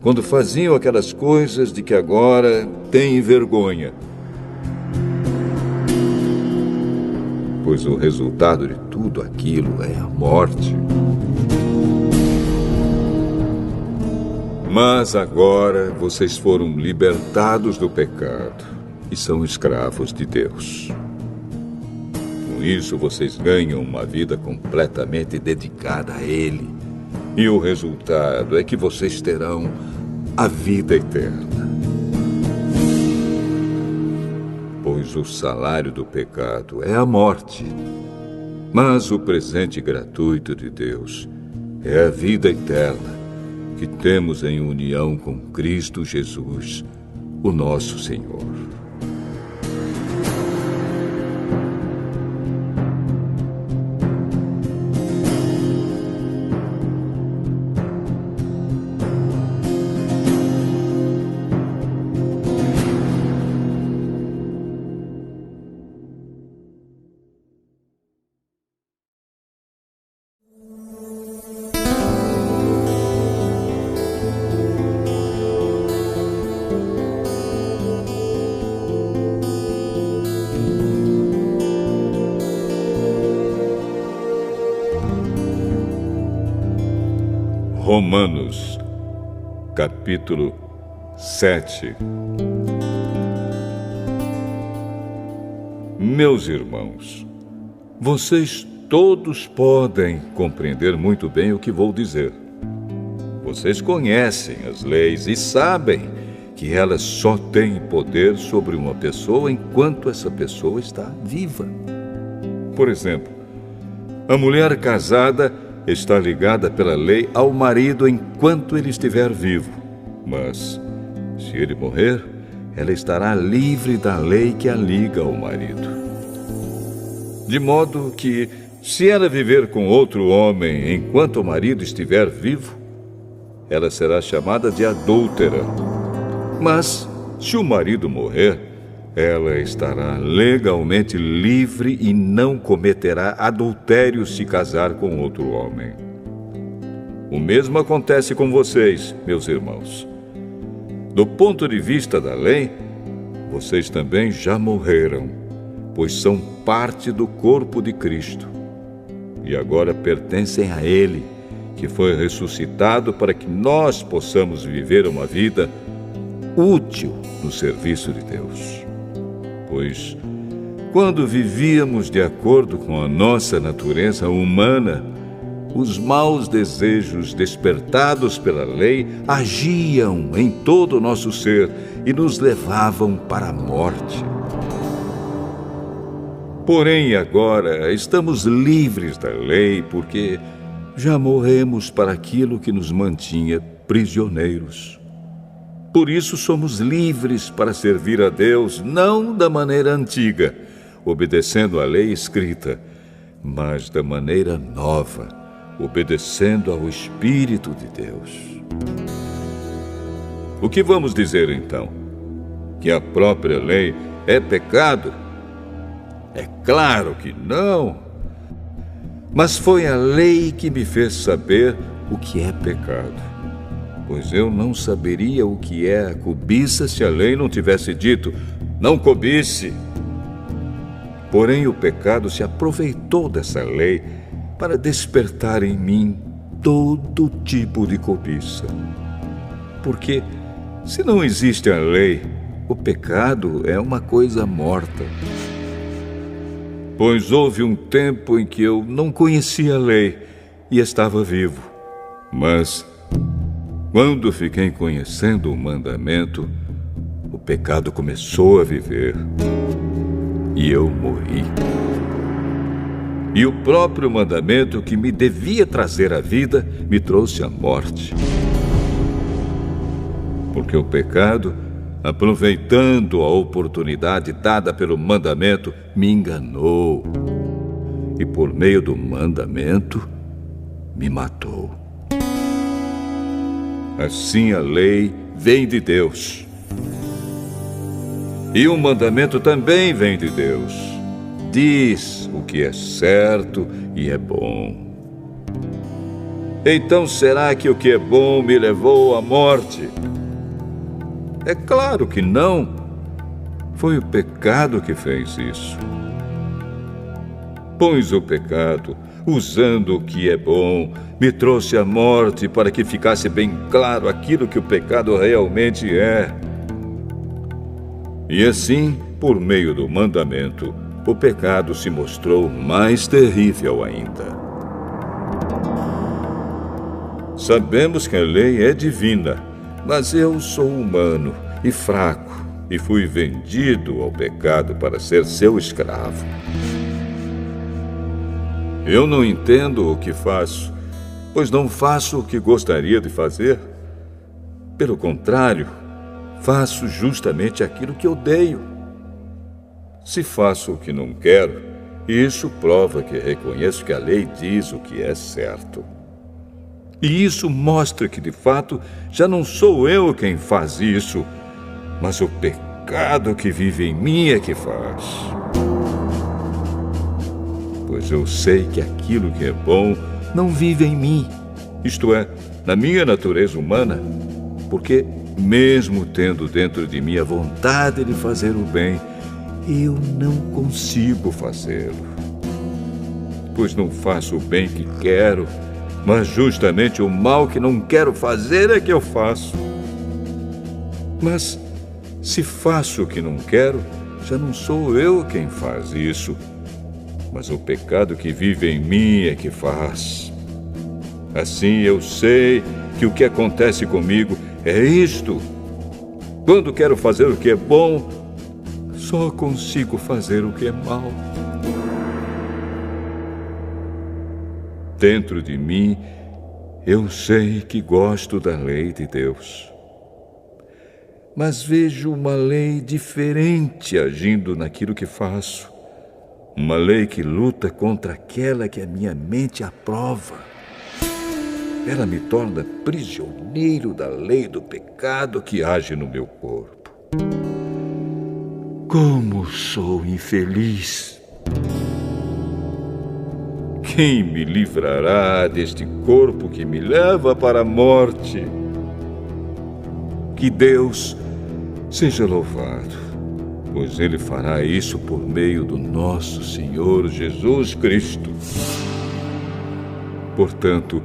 quando faziam aquelas coisas de que agora têm vergonha? Pois o resultado de tudo aquilo é a morte. Mas agora vocês foram libertados do pecado e são escravos de Deus. Com isso, vocês ganham uma vida completamente dedicada a Ele. E o resultado é que vocês terão a vida eterna. Pois o salário do pecado é a morte, mas o presente gratuito de Deus é a vida eterna que temos em união com Cristo Jesus, o nosso Senhor. Romanos, capítulo 7. Meus irmãos, vocês todos podem compreender muito bem o que vou dizer. Vocês conhecem as leis e sabem que elas só têm poder sobre uma pessoa enquanto essa pessoa está viva. Por exemplo, a mulher casada está ligada pela lei ao marido enquanto ele estiver vivo. Mas, se ele morrer, ela estará livre da lei que a liga ao marido. De modo que, se ela viver com outro homem enquanto o marido estiver vivo, ela será chamada de adúltera. Mas, se o marido morrer, ela estará legalmente livre e não cometerá adultério se casar com outro homem. O mesmo acontece com vocês, meus irmãos. Do ponto de vista da lei, vocês também já morreram, pois são parte do corpo de Cristo. E agora pertencem a Ele, que foi ressuscitado para que nós possamos viver uma vida útil no serviço de Deus. Pois, quando vivíamos de acordo com a nossa natureza humana, os maus desejos despertados pela lei agiam em todo o nosso ser e nos levavam para a morte. Porém, agora estamos livres da lei porque já morremos para aquilo que nos mantinha prisioneiros. Por isso somos livres para servir a Deus, não da maneira antiga, obedecendo à lei escrita, mas da maneira nova, obedecendo ao Espírito de Deus. O que vamos dizer então? Que a própria lei é pecado? É claro que não. Mas foi a lei que me fez saber o que é pecado. Pois eu não saberia o que é a cobiça se a lei não tivesse dito, não cobice. Porém, o pecado se aproveitou dessa lei para despertar em mim todo tipo de cobiça. Porque, se não existe a lei, o pecado é uma coisa morta. Pois houve um tempo em que eu não conhecia a lei e estava vivo. Mas, quando fiquei conhecendo o mandamento, o pecado começou a viver e eu morri. E o próprio mandamento que me devia trazer a vida me trouxe a morte. Porque o pecado, aproveitando a oportunidade dada pelo mandamento, me enganou. E por meio do mandamento, me matou. Assim a lei vem de Deus. E o mandamento também vem de Deus. Diz o que é certo e é bom. Então será que o que é bom me levou à morte? É claro que não. Foi o pecado que fez isso. Pois o pecado, usando o que é bom, me trouxe a morte para que ficasse bem claro aquilo que o pecado realmente é. E assim, por meio do mandamento, o pecado se mostrou mais terrível ainda. Sabemos que a lei é divina, mas eu sou humano e fraco e fui vendido ao pecado para ser seu escravo. Eu não entendo o que faço, pois não faço o que gostaria de fazer. Pelo contrário, faço justamente aquilo que odeio. Se faço o que não quero, isso prova que reconheço que a lei diz o que é certo. E isso mostra que, de fato, já não sou eu quem faz isso, mas o pecado que vive em mim é que faz. Pois eu sei que aquilo que é bom não vive em mim, isto é, na minha natureza humana, porque, mesmo tendo dentro de mim a vontade de fazer o bem, eu não consigo fazê-lo. Pois não faço o bem que quero, Mas justamente o mal que não quero fazer é que eu faço. Mas se faço o que não quero, já não sou eu quem faz isso, mas o pecado que vive em mim é que faz. Assim eu sei que o que acontece comigo é isto. Quando quero fazer o que é bom, só consigo fazer o que é mal. Dentro de mim, eu sei que gosto da lei de Deus. Mas vejo uma lei diferente agindo naquilo que faço. Uma lei que luta contra aquela que a minha mente aprova. Ela me torna prisioneiro da lei do pecado que age no meu corpo. Como sou infeliz! Quem me livrará deste corpo que me leva para a morte? Que Deus seja louvado, pois Ele fará isso por meio do nosso Senhor Jesus Cristo. Portanto,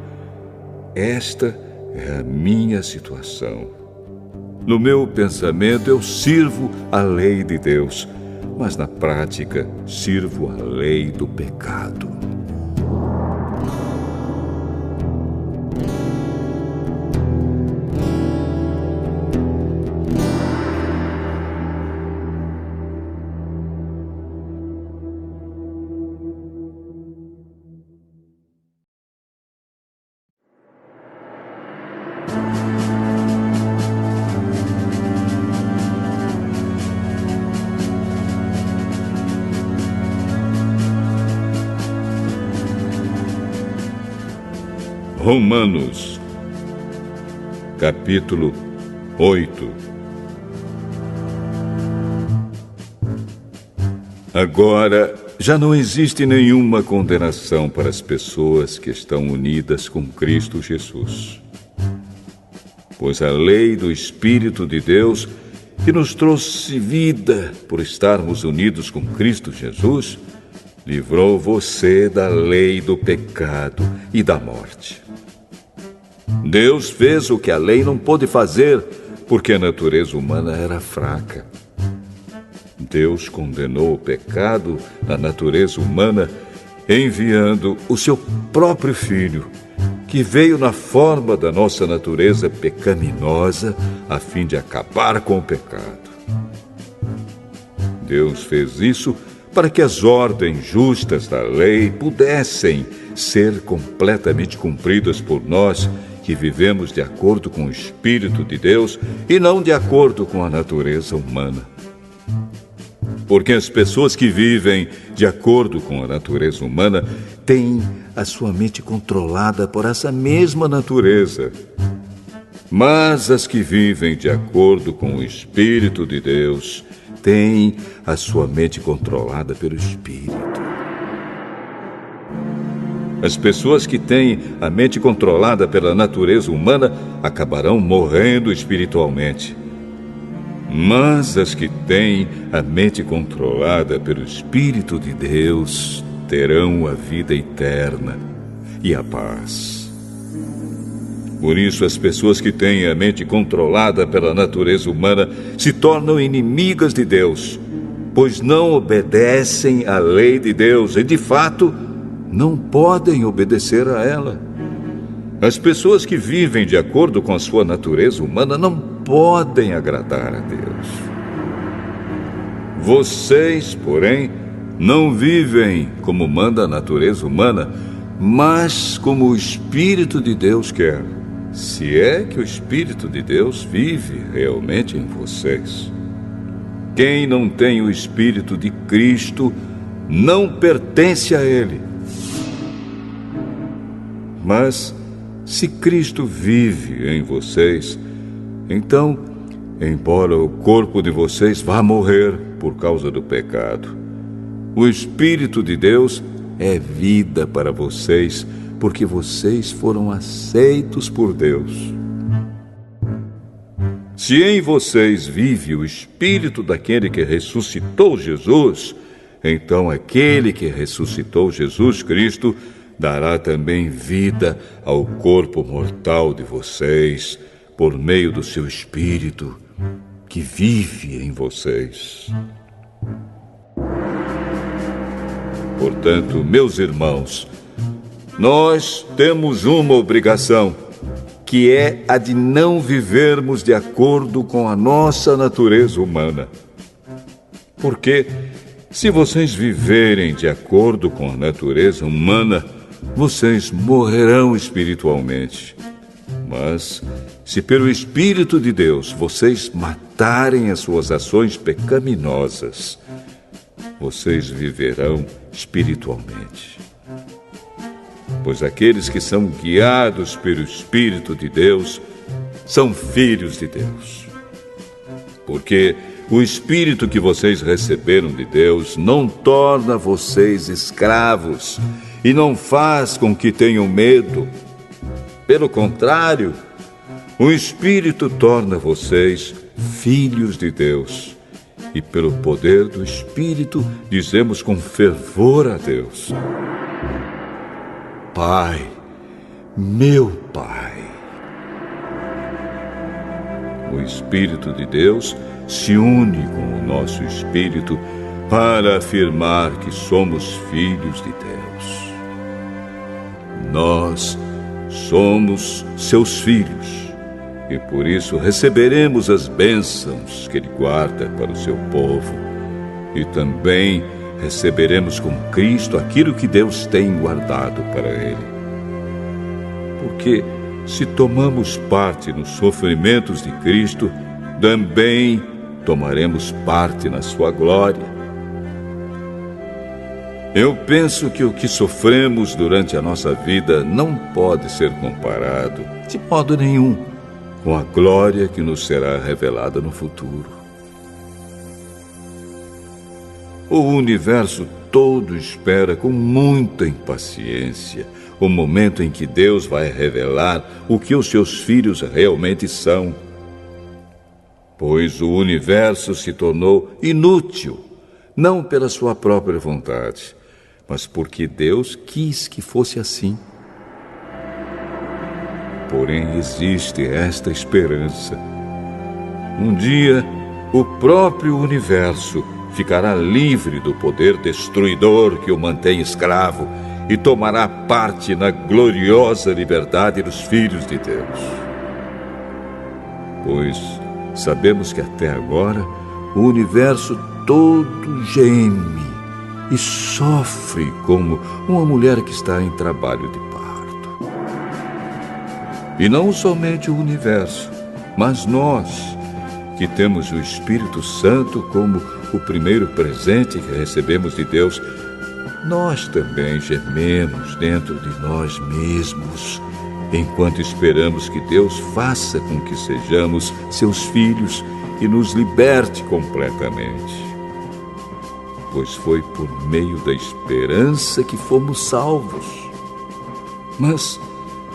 esta é a minha situação. No meu pensamento, eu sirvo a lei de Deus, mas na prática, sirvo a lei do pecado. Romanos, capítulo 8. Agora, já não existe nenhuma condenação para as pessoas que estão unidas com Cristo Jesus. Pois a lei do Espírito de Deus, que nos trouxe vida por estarmos unidos com Cristo Jesus, livrou você da lei do pecado e da morte. Deus fez o que a lei não pôde fazer, porque a natureza humana era fraca. Deus condenou o pecado na natureza humana, enviando o seu próprio Filho, que veio na forma da nossa natureza pecaminosa, a fim de acabar com o pecado. Deus fez isso para que as ordens justas da lei pudessem ser completamente cumpridas por nós, que vivemos de acordo com o Espírito de Deus e não de acordo com a natureza humana. Porque as pessoas que vivem de acordo com a natureza humana têm a sua mente controlada por essa mesma natureza. Mas as que vivem de acordo com o Espírito de Deus têm a sua mente controlada pelo Espírito. As pessoas que têm a mente controlada pela natureza humana acabarão morrendo espiritualmente. Mas as que têm a mente controlada pelo Espírito de Deus terão a vida eterna e a paz. Por isso, as pessoas que têm a mente controlada pela natureza humana se tornam inimigas de Deus, pois não obedecem à lei de Deus e, de fato, não podem obedecer a ela. As pessoas que vivem de acordo com a sua natureza humana não podem agradar a Deus. Vocês, porém, não vivem como manda a natureza humana, mas como o Espírito de Deus quer, se é que o Espírito de Deus vive realmente em vocês. Quem não tem o Espírito de Cristo não pertence a Ele. Mas, se Cristo vive em vocês, então, embora o corpo de vocês vá morrer por causa do pecado, o Espírito de Deus é vida para vocês, porque vocês foram aceitos por Deus. Se em vocês vive o Espírito daquele que ressuscitou Jesus, então aquele que ressuscitou Jesus Cristo dará também vida ao corpo mortal de vocês por meio do seu Espírito que vive em vocês. Portanto, meus irmãos, nós temos uma obrigação, que é a de não vivermos de acordo com a nossa natureza humana. Porque, se vocês viverem de acordo com a natureza humana, vocês morrerão espiritualmente. Mas, se pelo Espírito de Deus vocês matarem as suas ações pecaminosas, vocês viverão espiritualmente. Pois aqueles que são guiados pelo Espírito de Deus são filhos de Deus. Porque o Espírito que vocês receberam de Deus não torna vocês escravos e não faz com que tenham medo. Pelo contrário, o Espírito torna vocês filhos de Deus. E pelo poder do Espírito dizemos com fervor a Deus: Pai, meu Pai. O Espírito de Deus se une com o nosso espírito para afirmar que somos filhos de Deus. Nós somos seus filhos e por isso receberemos as bênçãos que Ele guarda para o seu povo e também receberemos com Cristo aquilo que Deus tem guardado para Ele. Porque se tomamos parte nos sofrimentos de Cristo, também tomaremos parte na sua glória. Eu penso que o que sofremos durante a nossa vida não pode ser comparado, de modo nenhum, com a glória que nos será revelada no futuro. O universo todo espera com muita impaciência o momento em que Deus vai revelar o que os seus filhos realmente são. Pois o universo se tornou inútil, não pela sua própria vontade, mas porque Deus quis que fosse assim. Porém, existe esta esperança. Um dia, o próprio universo ficará livre do poder destruidor que o mantém escravo e tomará parte na gloriosa liberdade dos filhos de Deus. Pois sabemos que até agora o universo todo geme e sofre como uma mulher que está em trabalho de parto. E não somente o universo, mas nós, que temos o Espírito Santo como o primeiro presente que recebemos de Deus, nós também gememos dentro de nós mesmos, enquanto esperamos que Deus faça com que sejamos seus filhos e nos liberte completamente. Pois foi por meio da esperança que fomos salvos. Mas,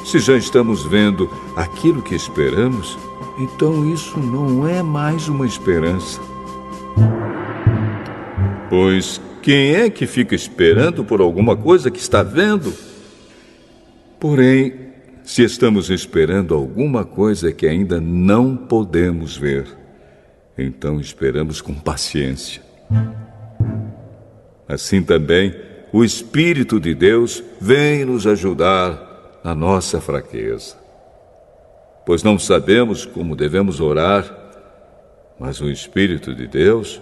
se já estamos vendo aquilo que esperamos, então isso não é mais uma esperança. Pois quem é que fica esperando por alguma coisa que está vendo? Porém, se estamos esperando alguma coisa que ainda não podemos ver, então esperamos com paciência. Assim também, o Espírito de Deus vem nos ajudar na nossa fraqueza. Pois não sabemos como devemos orar, mas o Espírito de Deus,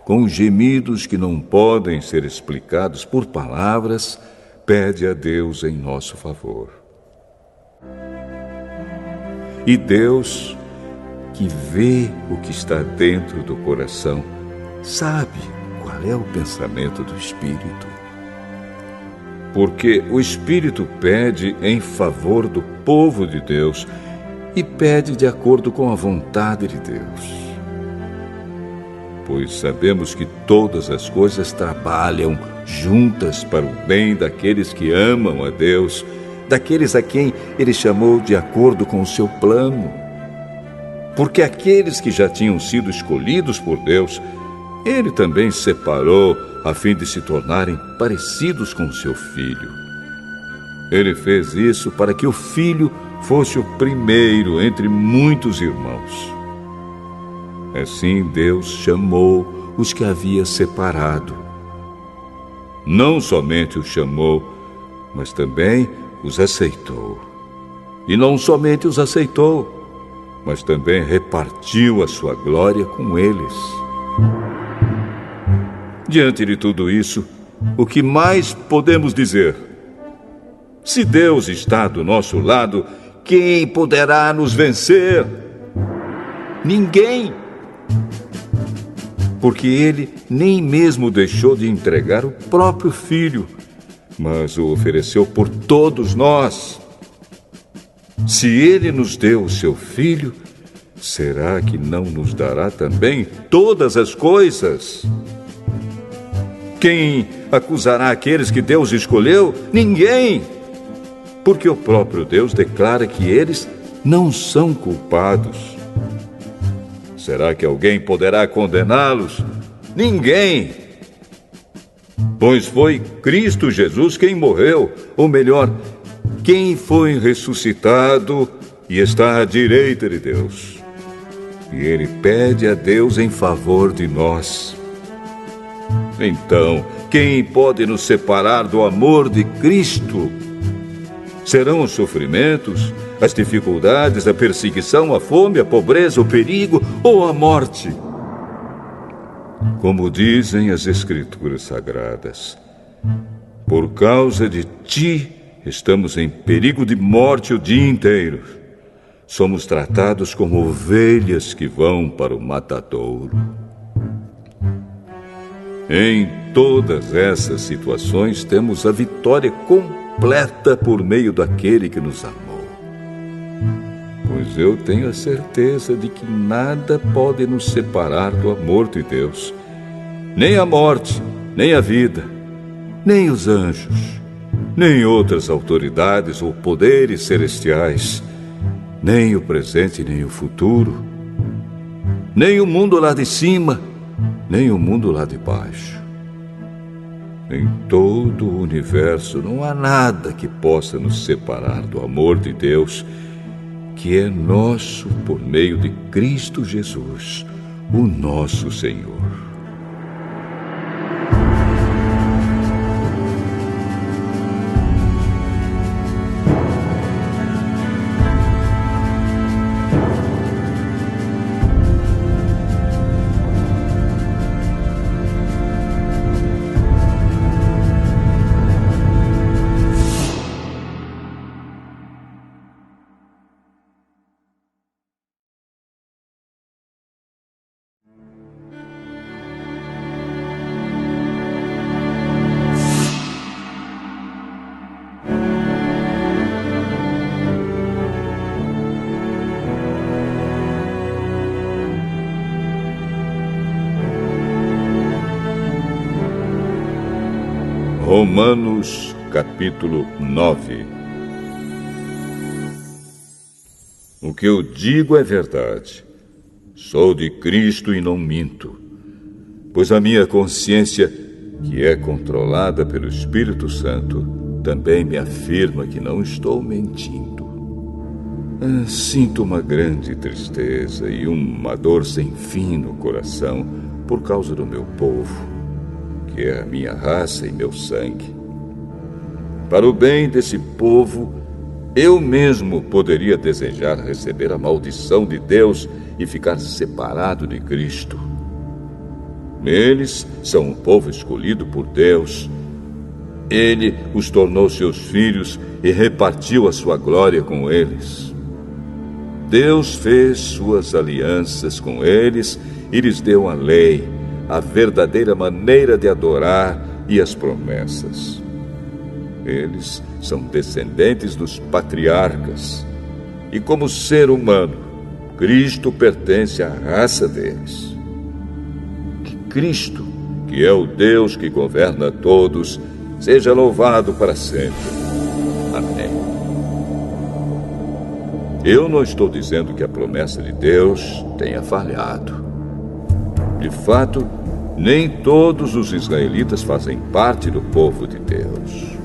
com gemidos que não podem ser explicados por palavras, pede a Deus em nosso favor. E Deus, que vê o que está dentro do coração, sabe qual é o pensamento do Espírito. Porque o Espírito pede em favor do povo de Deus e pede de acordo com a vontade de Deus. Pois sabemos que todas as coisas trabalham juntas para o bem daqueles que amam a Deus, daqueles a quem Ele chamou de acordo com o seu plano. Porque aqueles que já tinham sido escolhidos por Deus, Ele também separou a fim de se tornarem parecidos com o seu Filho. Ele fez isso para que o Filho fosse o primeiro entre muitos irmãos. Assim Deus chamou os que havia separado. Não somente os chamou, mas também os aceitou. E não somente os aceitou, mas também repartiu a sua glória com eles. Diante de tudo isso, o que mais podemos dizer? Se Deus está do nosso lado, quem poderá nos vencer? Ninguém. Porque Ele nem mesmo deixou de entregar o próprio Filho, mas o ofereceu por todos nós. Se Ele nos deu o seu Filho, será que não nos dará também todas as coisas? Quem acusará aqueles que Deus escolheu? Ninguém! Porque o próprio Deus declara que eles não são culpados. Será que alguém poderá condená-los? Ninguém! Pois foi Cristo Jesus quem morreu, ou melhor, quem foi ressuscitado e está à direita de Deus. E Ele pede a Deus em favor de nós. Então, quem pode nos separar do amor de Cristo? Serão os sofrimentos, as dificuldades, a perseguição, a fome, a pobreza, o perigo ou a morte? Como dizem as Escrituras Sagradas, por causa de ti, estamos em perigo de morte o dia inteiro. Somos tratados como ovelhas que vão para o matadouro. Em todas essas situações, temos a vitória completa por meio daquele que nos amou. Pois eu tenho a certeza de que nada pode nos separar do amor de Deus. Nem a morte, nem a vida, nem os anjos, nem outras autoridades ou poderes celestiais, nem o presente, nem o futuro, nem o mundo lá de cima, nem o mundo lá de baixo. Em todo o universo não há nada que possa nos separar do amor de Deus, que é nosso por meio de Cristo Jesus, o nosso Senhor. Romanos, capítulo 9. O que eu digo é verdade. Sou de Cristo e não minto. Pois a minha consciência, que é controlada pelo Espírito Santo, também me afirma que não estou mentindo. Sinto uma grande tristeza e uma dor sem fim no coração por causa do meu povo, que é a minha raça e meu sangue. Para o bem desse povo, eu mesmo poderia desejar receber a maldição de Deus e ficar separado de Cristo. Eles são um povo escolhido por Deus. Ele os tornou seus filhos e repartiu a sua glória com eles. Deus fez suas alianças com eles e lhes deu a lei, a verdadeira maneira de adorar e as promessas. Eles são descendentes dos patriarcas. E como ser humano, Cristo pertence à raça deles. Que Cristo, que é o Deus que governa todos, seja louvado para sempre. Amém. Eu não estou dizendo que a promessa de Deus tenha falhado. De fato, nem todos os israelitas fazem parte do povo de Deus.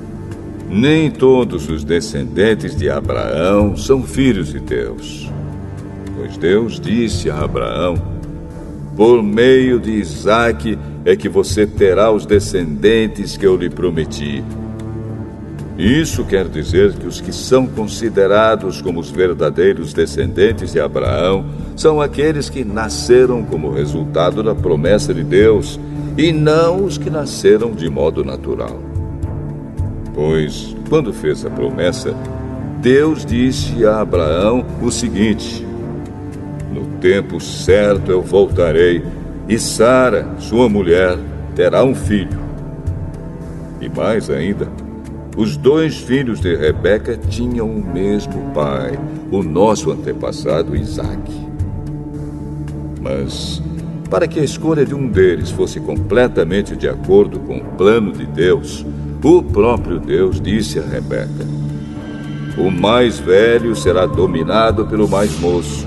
Nem todos os descendentes de Abraão são filhos de Deus. Pois Deus disse a Abraão: por meio de Isaque é que você terá os descendentes que eu lhe prometi. Isso quer dizer que os que são considerados como os verdadeiros descendentes de Abraão são aqueles que nasceram como resultado da promessa de Deus e não os que nasceram de modo natural. Pois, quando fez a promessa, Deus disse a Abraão o seguinte: no tempo certo eu voltarei e Sara, sua mulher, terá um filho. E mais ainda, os 2 filhos de Rebeca tinham o mesmo pai, o nosso antepassado Isaque. Mas, para que a escolha de um deles fosse completamente de acordo com o plano de Deus, o próprio Deus disse a Rebeca: o mais velho será dominado pelo mais moço.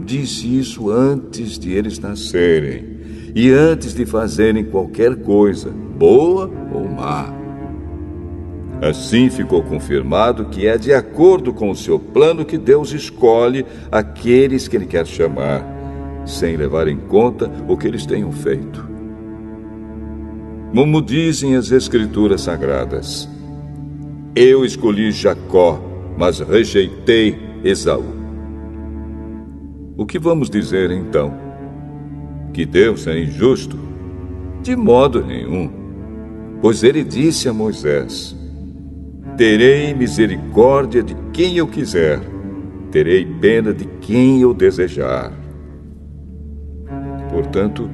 Disse isso antes de eles nascerem e antes de fazerem qualquer coisa, boa ou má. Assim ficou confirmado que é de acordo com o seu plano que Deus escolhe aqueles que Ele quer chamar, sem levar em conta o que eles tenham feito. Como dizem as Escrituras Sagradas: eu escolhi Jacó, mas rejeitei Esaú. O que vamos dizer então? Que Deus é injusto? De modo nenhum. Pois Ele disse a Moisés: terei misericórdia de quem eu quiser, terei pena de quem eu desejar. Portanto,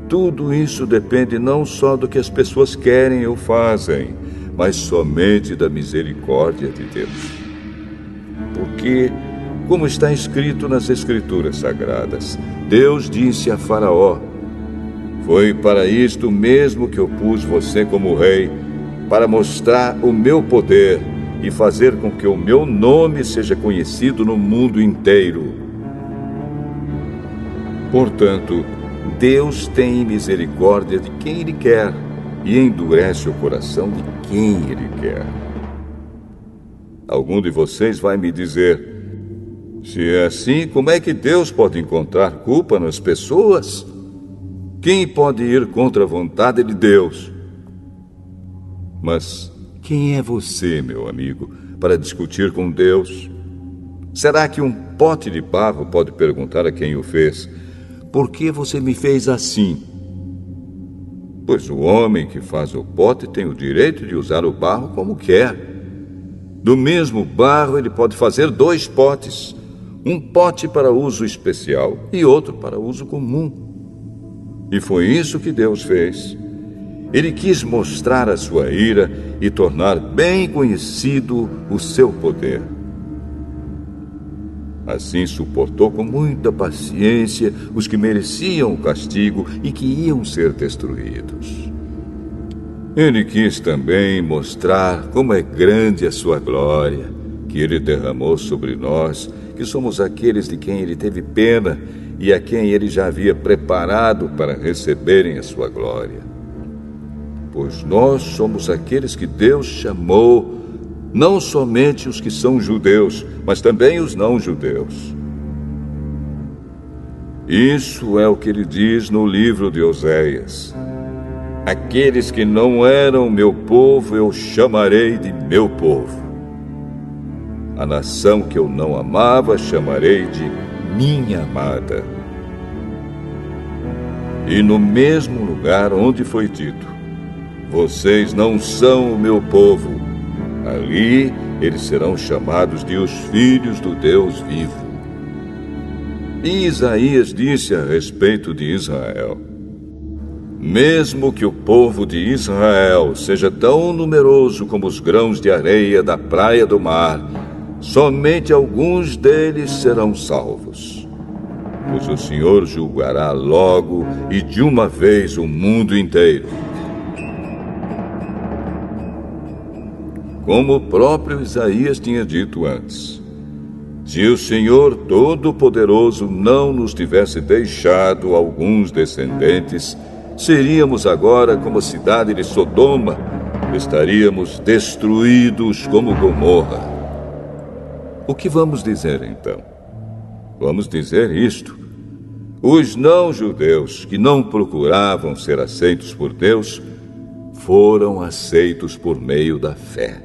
tudo isso depende não só do que as pessoas querem ou fazem, mas somente da misericórdia de Deus. Porque, como está escrito nas Escrituras Sagradas, Deus disse a Faraó: foi para isto mesmo que eu pus você como rei, para mostrar o meu poder e fazer com que o meu nome seja conhecido no mundo inteiro. Portanto, Deus tem misericórdia de quem Ele quer e endurece o coração de quem Ele quer. Algum de vocês vai me dizer: se é assim, como é que Deus pode encontrar culpa nas pessoas? Quem pode ir contra a vontade de Deus? Mas quem é você, meu amigo, para discutir com Deus? Será que um pote de barro pode perguntar a quem o fez: por que você me fez assim? Pois o homem que faz o pote tem o direito de usar o barro como quer. Do mesmo barro ele pode fazer 2 potes, um pote para uso especial e outro para uso comum. E foi isso que Deus fez. Ele quis mostrar a sua ira e tornar bem conhecido o seu poder. Assim suportou com muita paciência os que mereciam o castigo e que iam ser destruídos. Ele quis também mostrar como é grande a sua glória, que Ele derramou sobre nós, que somos aqueles de quem Ele teve pena e a quem Ele já havia preparado para receberem a sua glória. Pois nós somos aqueles que Deus chamou, não somente os que são judeus, mas também os não-judeus. Isso é o que Ele diz no livro de Oséias: aqueles que não eram meu povo eu chamarei de meu povo. A nação que eu não amava chamarei de minha amada. E no mesmo lugar onde foi dito: vocês não são o meu povo, ali eles serão chamados de os filhos do Deus vivo. E Isaías disse a respeito de Israel: mesmo que o povo de Israel seja tão numeroso como os grãos de areia da praia do mar, somente alguns deles serão salvos. Pois o Senhor julgará logo e de uma vez o mundo inteiro. Como o próprio Isaías tinha dito antes: se o Senhor Todo-Poderoso não nos tivesse deixado alguns descendentes, seríamos agora como a cidade de Sodoma, estaríamos destruídos como Gomorra. O que vamos dizer então? Vamos dizer isto: os não-judeus que não procuravam ser aceitos por Deus foram aceitos por meio da fé.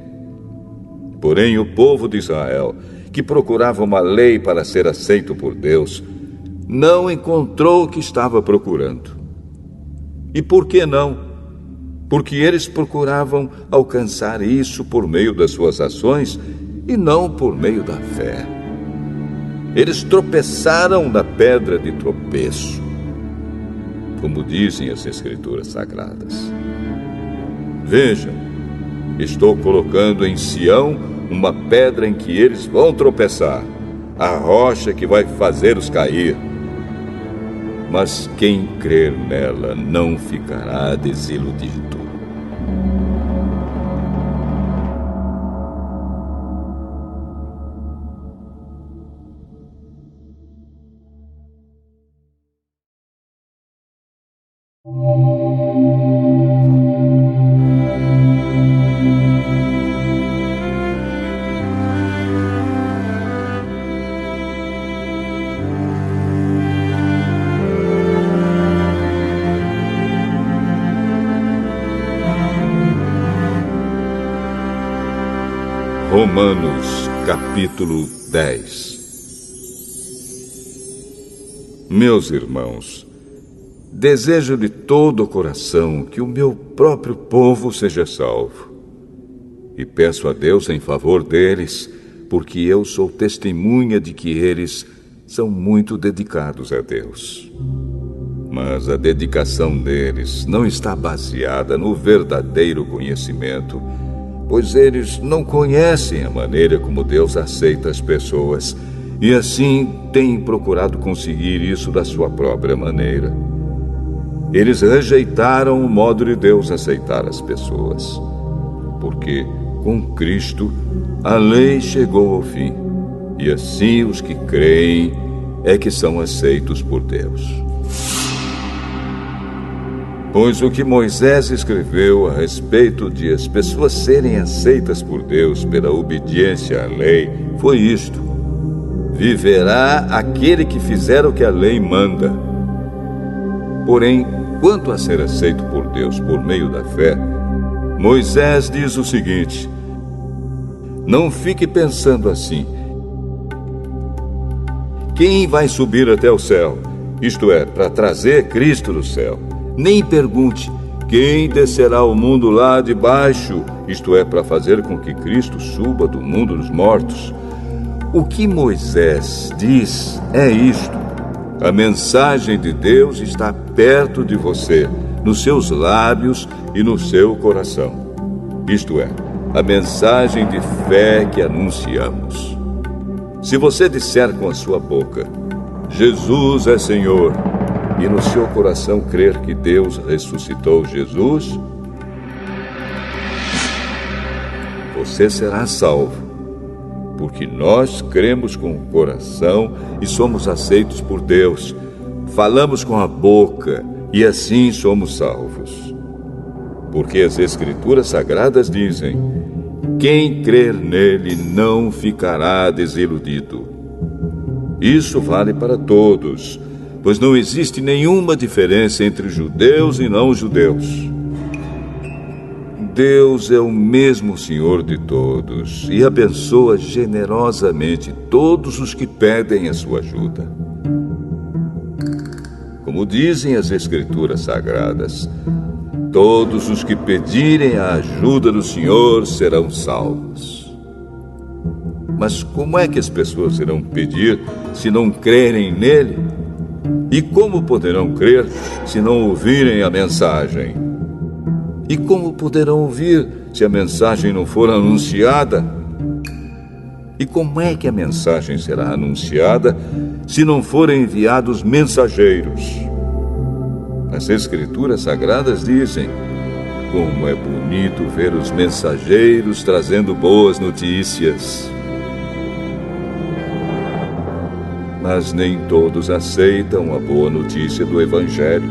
Porém, o povo de Israel, que procurava uma lei para ser aceito por Deus, não encontrou o que estava procurando. E por que não? Porque eles procuravam alcançar isso por meio das suas ações e não por meio da fé. Eles tropeçaram na pedra de tropeço, como dizem as Escrituras Sagradas. Vejam, estou colocando em Sião uma pedra em que eles vão tropeçar, a rocha que vai fazê-los cair. Mas quem crer nela não ficará desiludido. Romanos, capítulo 10. Meus irmãos, desejo de todo o coração que o meu próprio povo seja salvo. E peço a Deus em favor deles, porque eu sou testemunha de que eles são muito dedicados a Deus. Mas a dedicação deles não está baseada no verdadeiro conhecimento, pois eles não conhecem a maneira como Deus aceita as pessoas, e assim têm procurado conseguir isso da sua própria maneira. Eles rejeitaram o modo de Deus aceitar as pessoas, porque com Cristo a lei chegou ao fim, e assim os que creem é que são aceitos por Deus. Pois o que Moisés escreveu a respeito de as pessoas serem aceitas por Deus pela obediência à lei foi isto: viverá aquele que fizer o que a lei manda. Porém, quanto a ser aceito por Deus por meio da fé, Moisés diz o seguinte: não fique pensando assim: quem vai subir até o céu? Isto é, para trazer Cristo do céu. Nem pergunte: quem descerá ao mundo lá de baixo? Isto é, para fazer com que Cristo suba do mundo dos mortos. O que Moisés diz é isto: a mensagem de Deus está perto de você, nos seus lábios e no seu coração. Isto é, a mensagem de fé que anunciamos. Se você disser com a sua boca: Jesus é Senhor, e no seu coração crer que Deus ressuscitou Jesus, você será salvo, porque nós cremos com o coração e somos aceitos por Deus, falamos com a boca e assim somos salvos. Porque as Escrituras Sagradas dizem: quem crer nele não ficará desiludido. Isso vale para todos, pois não existe nenhuma diferença entre judeus e não-judeus. Deus é o mesmo Senhor de todos e abençoa generosamente todos os que pedem a sua ajuda. Como dizem as Escrituras Sagradas, todos os que pedirem a ajuda do Senhor serão salvos. Mas como é que as pessoas irão pedir se não crerem nele? E como poderão crer se não ouvirem a mensagem? E como poderão ouvir se a mensagem não for anunciada? E como é que a mensagem será anunciada se não forem enviados mensageiros? As Escrituras Sagradas dizem: como é bonito ver os mensageiros trazendo boas notícias. Mas nem todos aceitam a boa notícia do Evangelho.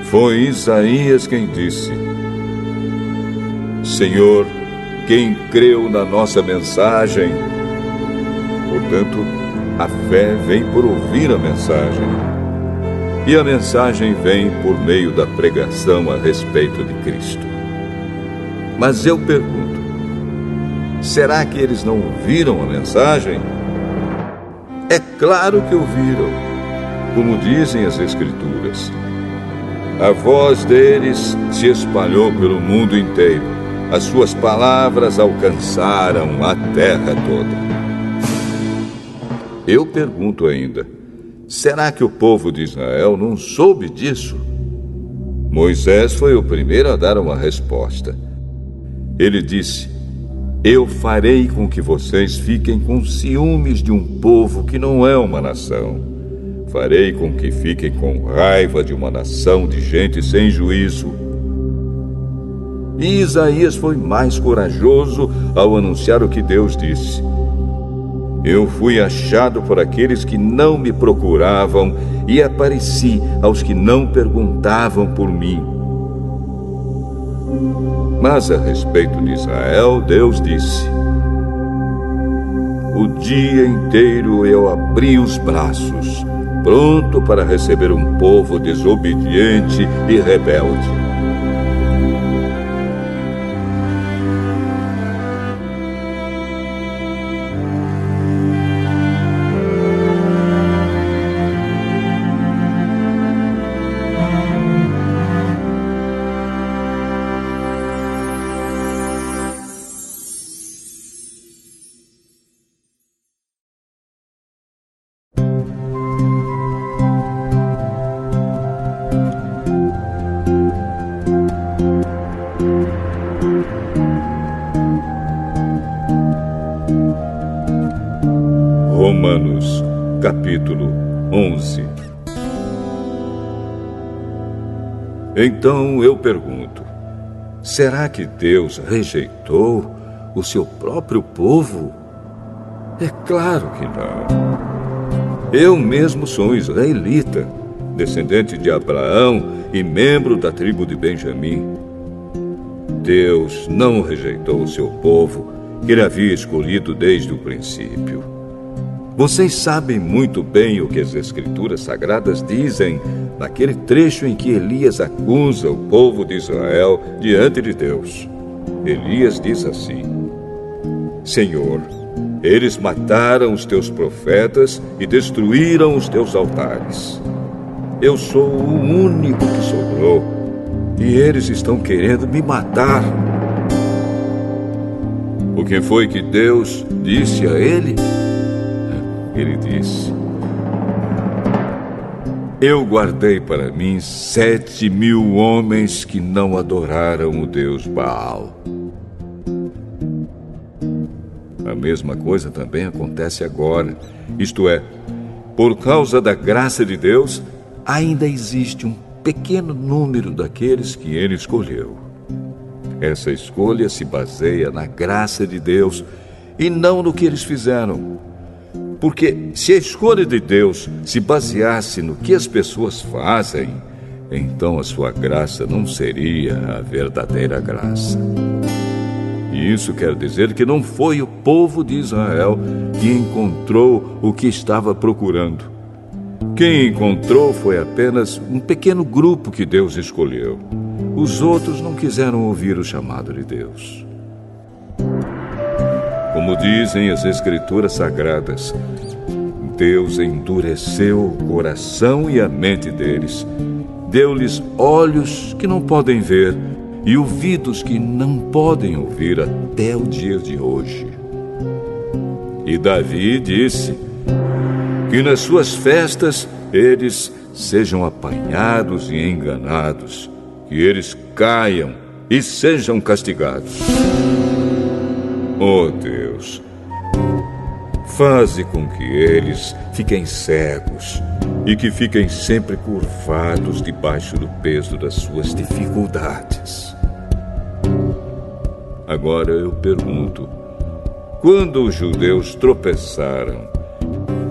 Foi Isaías quem disse: Senhor, quem creu na nossa mensagem? Portanto, a fé vem por ouvir a mensagem. E a mensagem vem por meio da pregação a respeito de Cristo. Mas eu pergunto, será que eles não ouviram a mensagem? É claro que ouviram, como dizem as Escrituras. A voz deles se espalhou pelo mundo inteiro. As suas palavras alcançaram a terra toda. Eu pergunto ainda, será que o povo de Israel não soube disso? Moisés foi o primeiro a dar uma resposta. Ele disse: eu farei com que vocês fiquem com ciúmes de um povo que não é uma nação. Farei com que fiquem com raiva de uma nação de gente sem juízo. E Isaías foi mais corajoso ao anunciar o que Deus disse. Eu fui achado por aqueles que não me procuravam e apareci aos que não perguntavam por mim. Mas a respeito de Israel, Deus disse: o dia inteiro eu abri os braços, pronto para receber um povo desobediente e rebelde. Romanos, capítulo 11. Então eu pergunto, será que Deus rejeitou o seu próprio povo? É claro que não. Eu mesmo sou israelita, descendente de Abraão e membro da tribo de Benjamim. Deus não rejeitou o seu povo, que ele havia escolhido desde o princípio. Vocês sabem muito bem o que as Escrituras Sagradas dizem naquele trecho em que Elias acusa o povo de Israel diante de Deus. Elias diz assim: Senhor, eles mataram os teus profetas e destruíram os teus altares. Eu sou o único que sobrou e eles estão querendo me matar. O que foi que Deus disse a ele? Ele disse: eu guardei para mim 7.000 homens que não adoraram o Deus Baal. A mesma coisa também acontece agora. Isto é, por causa da graça de Deus, ainda existe um pequeno número daqueles que ele escolheu. Essa escolha se baseia na graça de Deus e não no que eles fizeram. Porque se a escolha de Deus se baseasse no que as pessoas fazem, então a sua graça não seria a verdadeira graça. E isso quer dizer que não foi o povo de Israel que encontrou o que estava procurando. Quem encontrou foi apenas um pequeno grupo que Deus escolheu. Os outros não quiseram ouvir o chamado de Deus. Como dizem as Escrituras Sagradas, Deus endureceu o coração e a mente deles, deu-lhes olhos que não podem ver e ouvidos que não podem ouvir até o dia de hoje. E Davi disse que nas suas festas eles sejam apanhados e enganados, que eles caiam e sejam castigados. Oh Deus, faze com que eles fiquem cegos e que fiquem sempre curvados debaixo do peso das suas dificuldades. Agora eu pergunto, quando os judeus tropeçaram,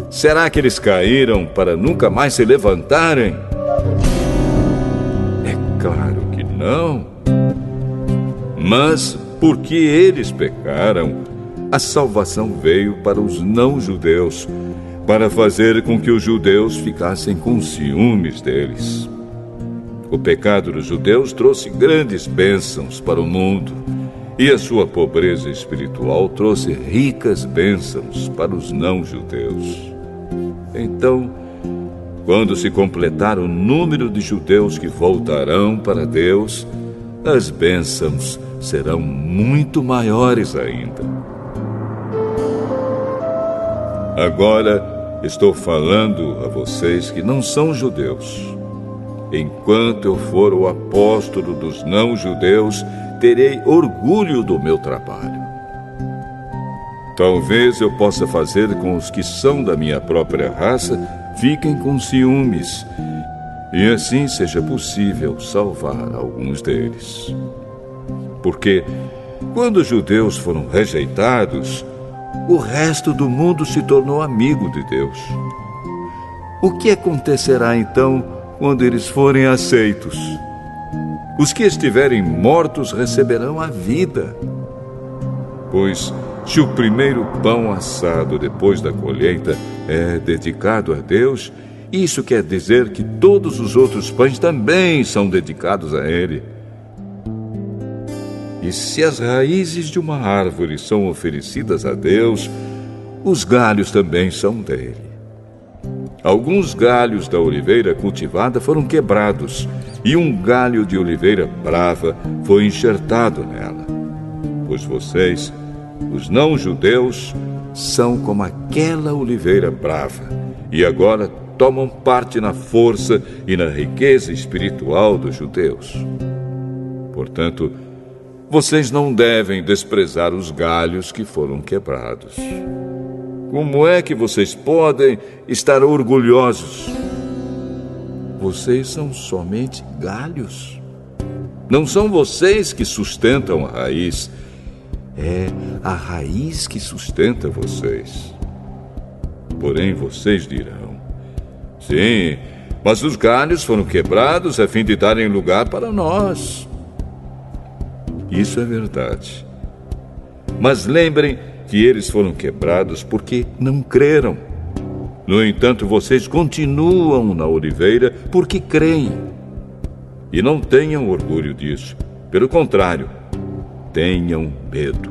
será que eles caíram para nunca mais se levantarem? É claro que não. Mas, porque eles pecaram, a salvação veio para os não-judeus, para fazer com que os judeus ficassem com ciúmes deles. O pecado dos judeus trouxe grandes bênçãos para o mundo, e a sua pobreza espiritual trouxe ricas bênçãos para os não-judeus. Então, quando se completar o número de judeus que voltarão para Deus, as bênçãos serão muito maiores ainda. Agora estou falando a vocês que não são judeus. Enquanto eu for o apóstolo dos não-judeus, terei orgulho do meu trabalho. Talvez eu possa fazer com os que são da minha própria raça fiquem com ciúmes, e assim seja possível salvar alguns deles. Porque, quando os judeus foram rejeitados, o resto do mundo se tornou amigo de Deus. O que acontecerá então quando eles forem aceitos? Os que estiverem mortos receberão a vida. Pois, se o primeiro pão assado depois da colheita é dedicado a Deus, isso quer dizer que todos os outros pães também são dedicados a Ele. E se as raízes de uma árvore são oferecidas a Deus, os galhos também são dele. Alguns galhos da oliveira cultivada foram quebrados, e um galho de oliveira brava foi enxertado nela. Pois vocês, os não-judeus, são como aquela oliveira brava, e agora tomam parte na força e na riqueza espiritual dos judeus. Portanto, vocês não devem desprezar os galhos que foram quebrados. Como é que vocês podem estar orgulhosos? Vocês são somente galhos. Não são vocês que sustentam a raiz. É a raiz que sustenta vocês. Porém, vocês dirão: sim, mas os galhos foram quebrados a fim de darem lugar para nós. Isso é verdade. Mas lembrem que eles foram quebrados porque não creram. No entanto, vocês continuam na oliveira porque creem. E não tenham orgulho disso. Pelo contrário, tenham medo.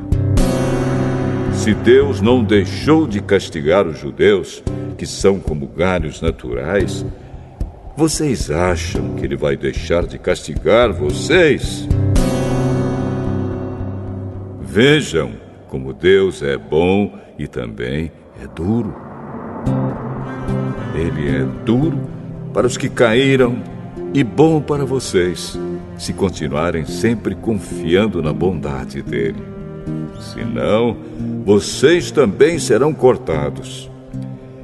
Se Deus não deixou de castigar os judeus, que são como galhos naturais, vocês acham que Ele vai deixar de castigar vocês? Vejam como Deus é bom e também é duro. Ele é duro para os que caíram e bom para vocês, se continuarem sempre confiando na bondade dele. Senão, vocês também serão cortados.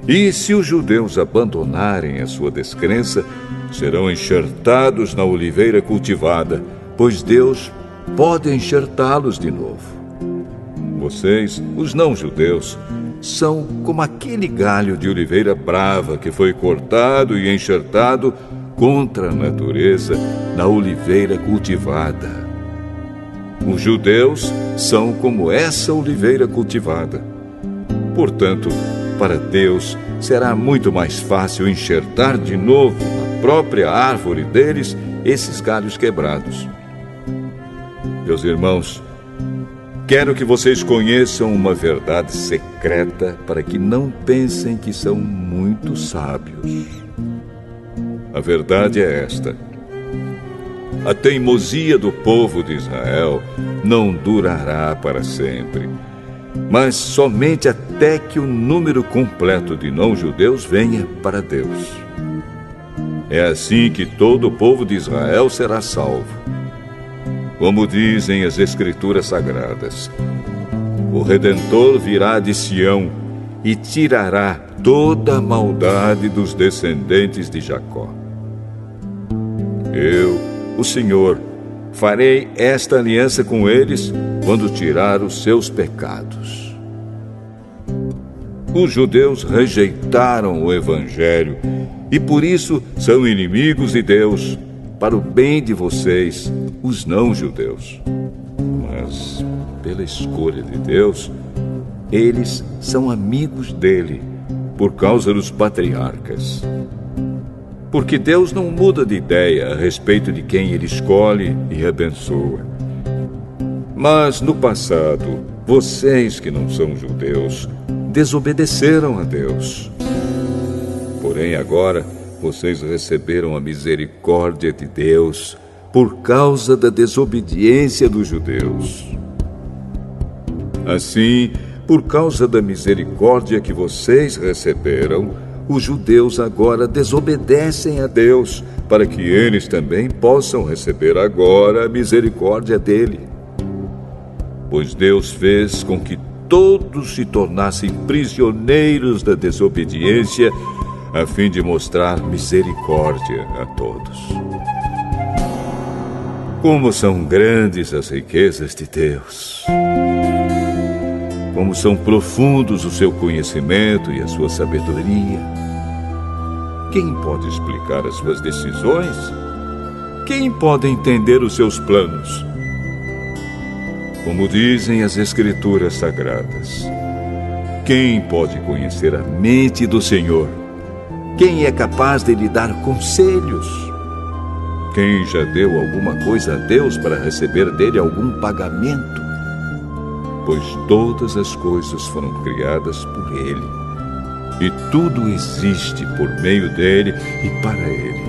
E se os judeus abandonarem a sua descrença, serão enxertados na oliveira cultivada, pois Deus pode enxertá-los de novo. Vocês, os não-judeus, são como aquele galho de oliveira brava que foi cortado e enxertado contra a natureza na oliveira cultivada. Os judeus são como essa oliveira cultivada. Portanto, para Deus será muito mais fácil enxertar de novo na própria árvore deles esses galhos quebrados. Meus irmãos, quero que vocês conheçam uma verdade secreta para que não pensem que são muito sábios. A verdade é esta: a teimosia do povo de Israel não durará para sempre, mas somente até que o número completo de não-judeus venha para Deus. É assim que todo o povo de Israel será salvo. Como dizem as Escrituras Sagradas, o Redentor virá de Sião e tirará toda a maldade dos descendentes de Jacó. Eu, o Senhor, farei esta aliança com eles quando tirar os seus pecados. Os judeus rejeitaram o Evangelho e por isso são inimigos de Deus, para o bem de vocês, os não-judeus. mas pela escolha de Deus, eles são amigos dele, por causa dos patriarcas. Porque Deus não muda de ideia a respeito de quem ele escolhe e abençoa. Mas no passado, vocês que não são judeus, desobedeceram a Deus. Porém agora, vocês receberam a misericórdia de Deus por causa da desobediência dos judeus. Assim, por causa da misericórdia que vocês receberam, os judeus agora desobedecem a Deus, para que eles também possam receber agora a misericórdia dele. Pois Deus fez com que todos se tornassem prisioneiros da desobediência, a fim de mostrar misericórdia a todos. Como são grandes as riquezas de Deus! Como são profundos o seu conhecimento e a sua sabedoria! Quem pode explicar as suas decisões? Quem pode entender os seus planos? Como dizem as Escrituras Sagradas, quem pode conhecer a mente do Senhor? Quem é capaz de lhe dar conselhos? Quem já deu alguma coisa a Deus para receber dele algum pagamento? Pois todas as coisas foram criadas por ele, e tudo existe por meio dele e para ele.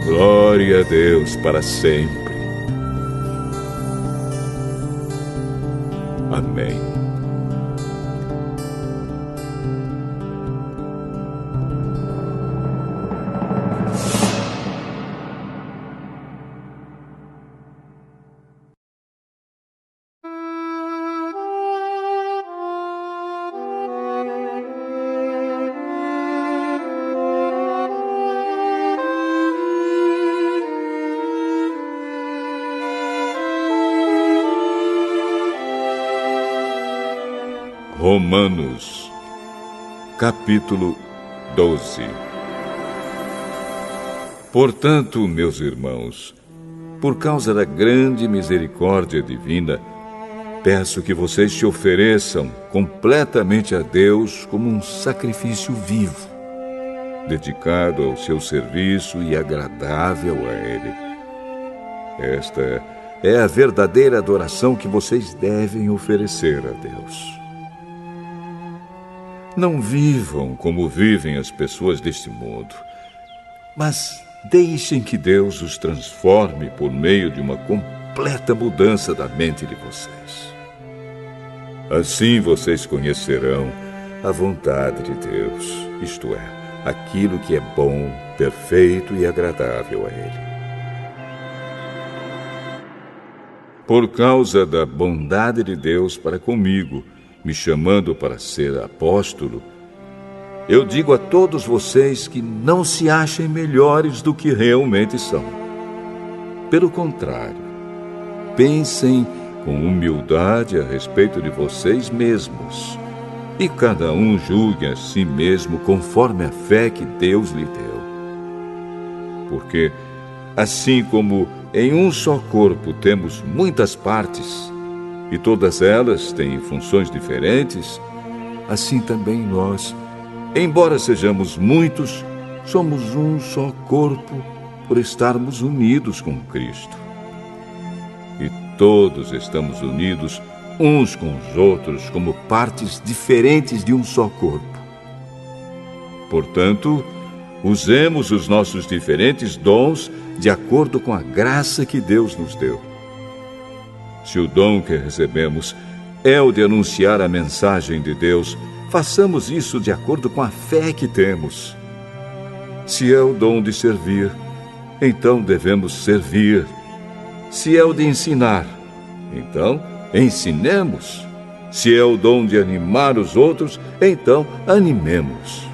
Glória a Deus para sempre. Amém. Romanos, capítulo 12. Portanto, meus irmãos, por causa da grande misericórdia divina, peço que vocês se ofereçam completamente a Deus como um sacrifício vivo, dedicado ao seu serviço e agradável a Ele. Esta é a verdadeira adoração que vocês devem oferecer a Deus. Não vivam como vivem as pessoas deste mundo, mas deixem que Deus os transforme por meio de uma completa mudança da mente de vocês. Assim vocês conhecerão a vontade de Deus, isto é, aquilo que é bom, perfeito e agradável a Ele. Por causa da bondade de Deus para comigo, me chamando para ser apóstolo, eu digo a todos vocês que não se achem melhores do que realmente são. Pelo contrário, pensem com humildade a respeito de vocês mesmos, e cada um julgue a si mesmo conforme a fé que Deus lhe deu. Porque, assim como em um só corpo temos muitas partes, e todas elas têm funções diferentes, assim também nós, embora sejamos muitos, somos um só corpo por estarmos unidos com Cristo. E todos estamos unidos uns com os outros como partes diferentes de um só corpo. Portanto, usemos os nossos diferentes dons de acordo com a graça que Deus nos deu. Se o dom que recebemos é o de anunciar a mensagem de Deus, façamos isso de acordo com a fé que temos. Se é o dom de servir, então devemos servir. Se é o de ensinar, então ensinemos. Se é o dom de animar os outros, então animemos.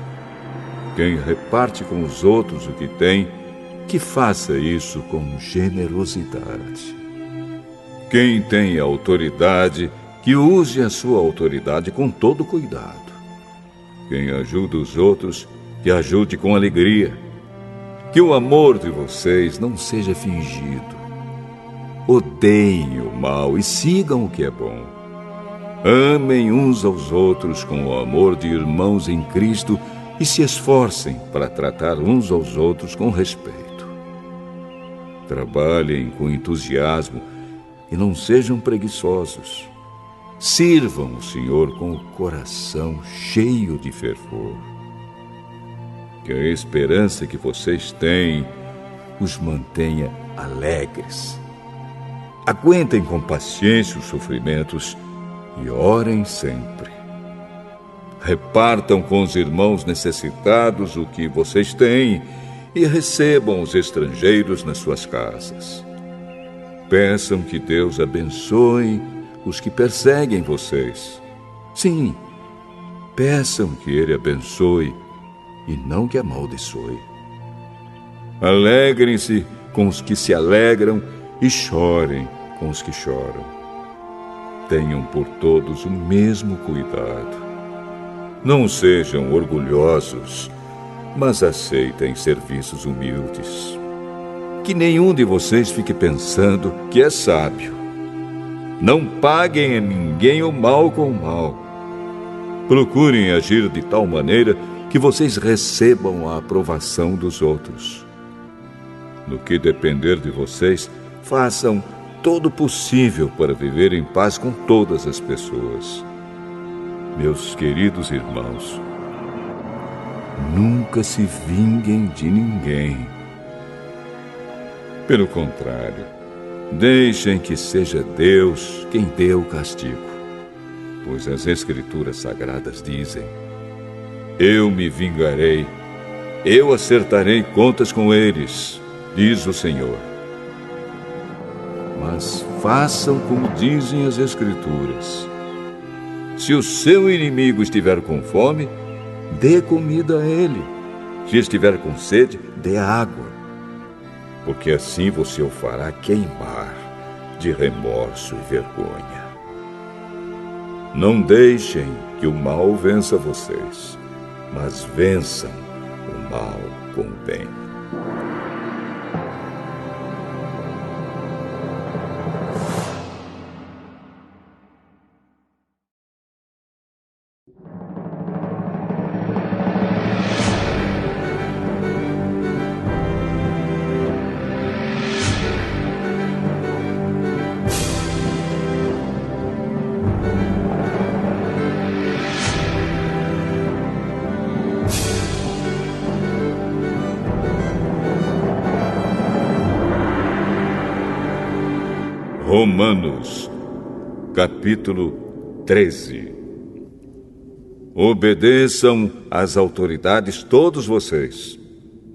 Quem reparte com os outros o que tem, que faça isso com generosidade. Quem tem autoridade, que use a sua autoridade com todo cuidado. Quem ajuda os outros, que ajude com alegria. Que o amor de vocês não seja fingido. odeiem o mal e sigam o que é bom. Amem uns aos outros com o amor de irmãos em Cristo e se esforcem para tratar uns aos outros com respeito. Trabalhem com entusiasmo e não sejam preguiçosos. Sirvam o Senhor com o coração cheio de fervor. Que a esperança que vocês têm os mantenha alegres. Aguentem com paciência os sofrimentos e orem sempre. Repartam com os irmãos necessitados o que vocês têm e recebam os estrangeiros nas suas casas. Peçam que Deus abençoe os que perseguem vocês. Sim, peçam que Ele abençoe e não que amaldiçoe. Alegrem-se com os que se alegram e chorem com os que choram. Tenham por todos o mesmo cuidado. Não sejam orgulhosos, mas aceitem serviços humildes. Que nenhum de vocês fique pensando que é sábio. Não paguem a ninguém o mal com o mal. Procurem agir de tal maneira que vocês recebam a aprovação dos outros. No que depender de vocês, façam todo o possível para viver em paz com todas as pessoas. Meus queridos irmãos, nunca se vinguem de ninguém. Pelo contrário, deixem que seja Deus quem dê o castigo, pois as Escrituras Sagradas dizem: eu me vingarei, eu acertarei contas com eles, diz o Senhor. Mas façam como dizem as Escrituras. Se o seu inimigo estiver com fome, dê comida a ele. Se estiver com sede, dê água. Porque assim você o fará queimar de remorso e vergonha. Não deixem que o mal vença vocês, mas vençam o mal com o bem. Romanos, capítulo 13. Obedeçam às autoridades todos vocês,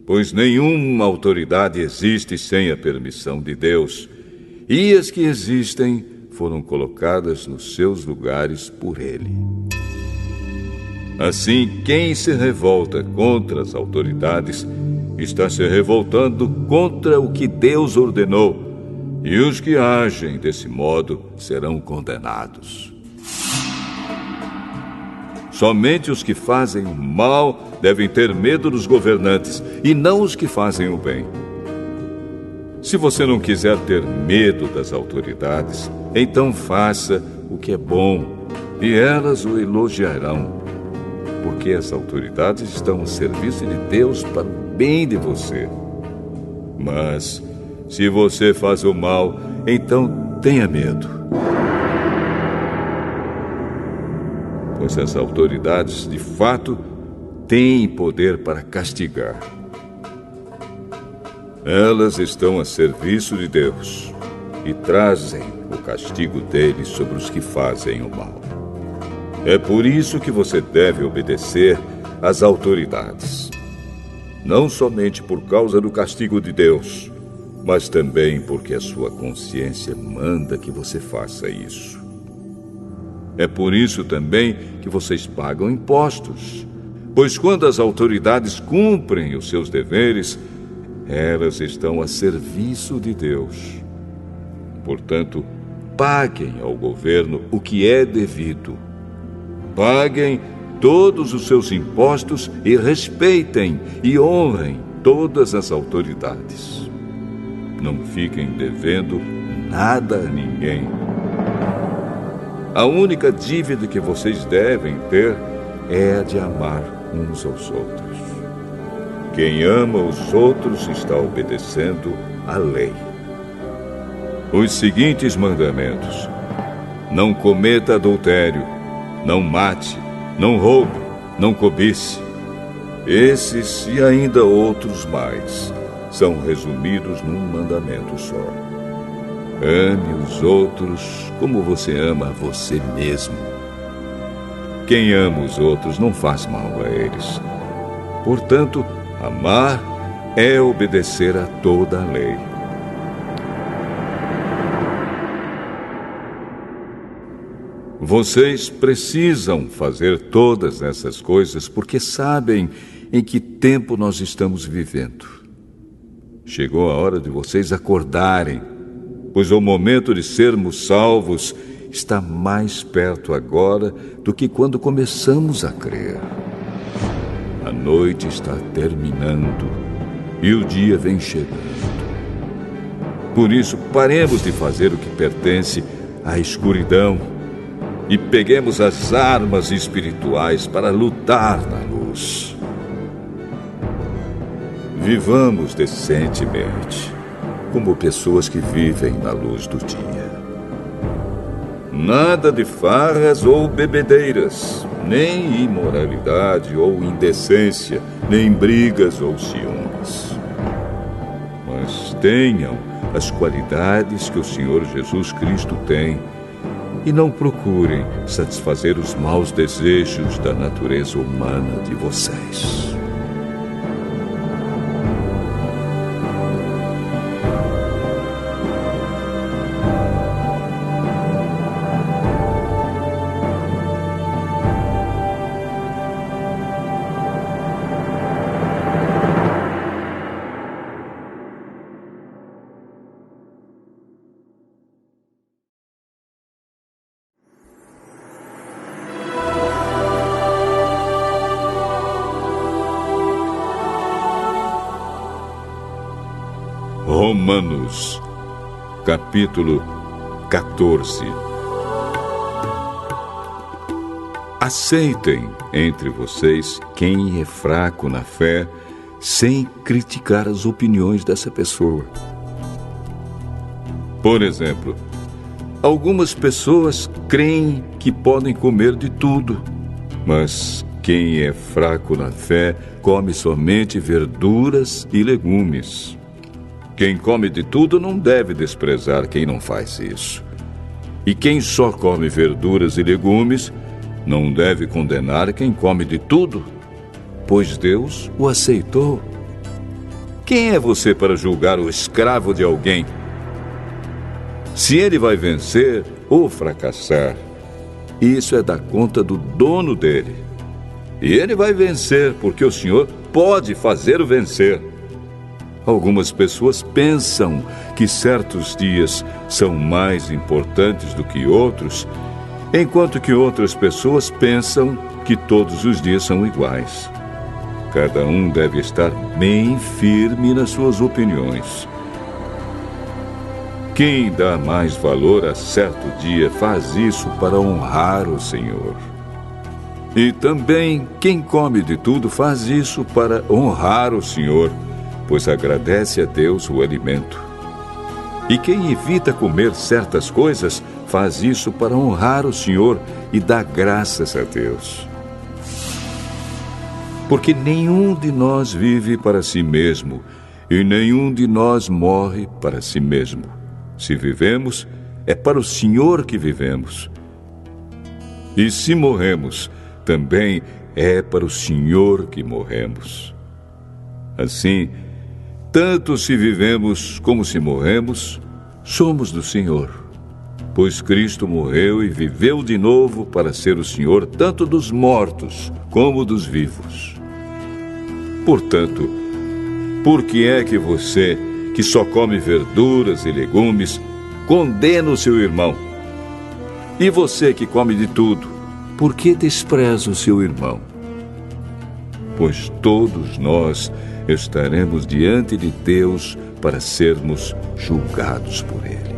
pois nenhuma autoridade existe sem a permissão de Deus, e as que existem foram colocadas nos seus lugares por Ele. Assim, quem se revolta contra as autoridades está se revoltando contra o que Deus ordenou, e os que agem desse modo serão condenados. Somente os que fazem o mal devem ter medo dos governantes, e não os que fazem o bem. Se você não quiser ter medo das autoridades, então faça o que é bom, e elas o elogiarão, porque as autoridades estão a serviço de Deus para o bem de você. Mas se você faz o mal, então tenha medo. Pois as autoridades, de fato, têm poder para castigar. Elas estão a serviço de Deus e trazem o castigo deles sobre os que fazem o mal. É por isso que você deve obedecer às autoridades. Não somente por causa do castigo de Deus, mas também porque a sua consciência manda que você faça isso. É por isso também que vocês pagam impostos, pois quando as autoridades cumprem os seus deveres, elas estão a serviço de Deus. Portanto, paguem ao governo o que é devido. Paguem todos os seus impostos e respeitem e honrem todas as autoridades. Não fiquem devendo nada a ninguém. A única dívida que vocês devem ter é a de amar uns aos outros. Quem ama os outros está obedecendo à lei. Os seguintes mandamentos: não cometa adultério, não mate, não roube, não cobice. Esses e ainda outros mais são resumidos num mandamento só: ame os outros como você ama a você mesmo. Quem ama os outros não faz mal a eles. Portanto, amar é obedecer a toda a lei. Vocês precisam fazer todas essas coisas porque sabem em que tempo nós estamos vivendo. Chegou a hora de vocês acordarem, pois o momento de sermos salvos está mais perto agora do que quando começamos a crer. A noite está terminando e o dia vem chegando. Por isso, paremos de fazer o que pertence à escuridão e peguemos as armas espirituais para lutar na luz. Vivamos decentemente, como pessoas que vivem na luz do dia. Nada de farras ou bebedeiras, nem imoralidade ou indecência, nem brigas ou ciúmes. Mas tenham as qualidades que o Senhor Jesus Cristo tem e não procurem satisfazer os maus desejos da natureza humana de vocês. Romanos, capítulo 14. Aceitem entre vocês quem é fraco na fé, sem criticar as opiniões dessa pessoa. Por exemplo, algumas pessoas creem que podem comer de tudo, mas quem é fraco na fé come somente verduras e legumes. Quem come de tudo não deve desprezar quem não faz isso. E quem só come verduras e legumes não deve condenar quem come de tudo, pois Deus o aceitou. Quem é você para julgar o escravo de alguém? Se ele vai vencer ou fracassar, isso é da conta do dono dele. E ele vai vencer porque o Senhor pode fazê-lo vencer. Algumas pessoas pensam que certos dias são mais importantes do que outros, enquanto que outras pessoas pensam que todos os dias são iguais. Cada um deve estar bem firme nas suas opiniões. Quem dá mais valor a certo dia faz isso para honrar o Senhor. E também quem come de tudo faz isso para honrar o Senhor, pois agradece a Deus o alimento. E quem evita comer certas coisas faz isso para honrar o Senhor e dar graças a Deus. Porque nenhum de nós vive para si mesmo e nenhum de nós morre para si mesmo. Se vivemos, é para o Senhor que vivemos. E se morremos, também é para o Senhor que morremos. Assim, tanto se vivemos como se morremos, somos do Senhor. Pois Cristo morreu e viveu de novo para ser o Senhor tanto dos mortos como dos vivos. Portanto, por que é que você, que só come verduras e legumes, condena o seu irmão? E você que come de tudo, por que despreza o seu irmão? Pois todos nós estaremos diante de Deus para sermos julgados por Ele.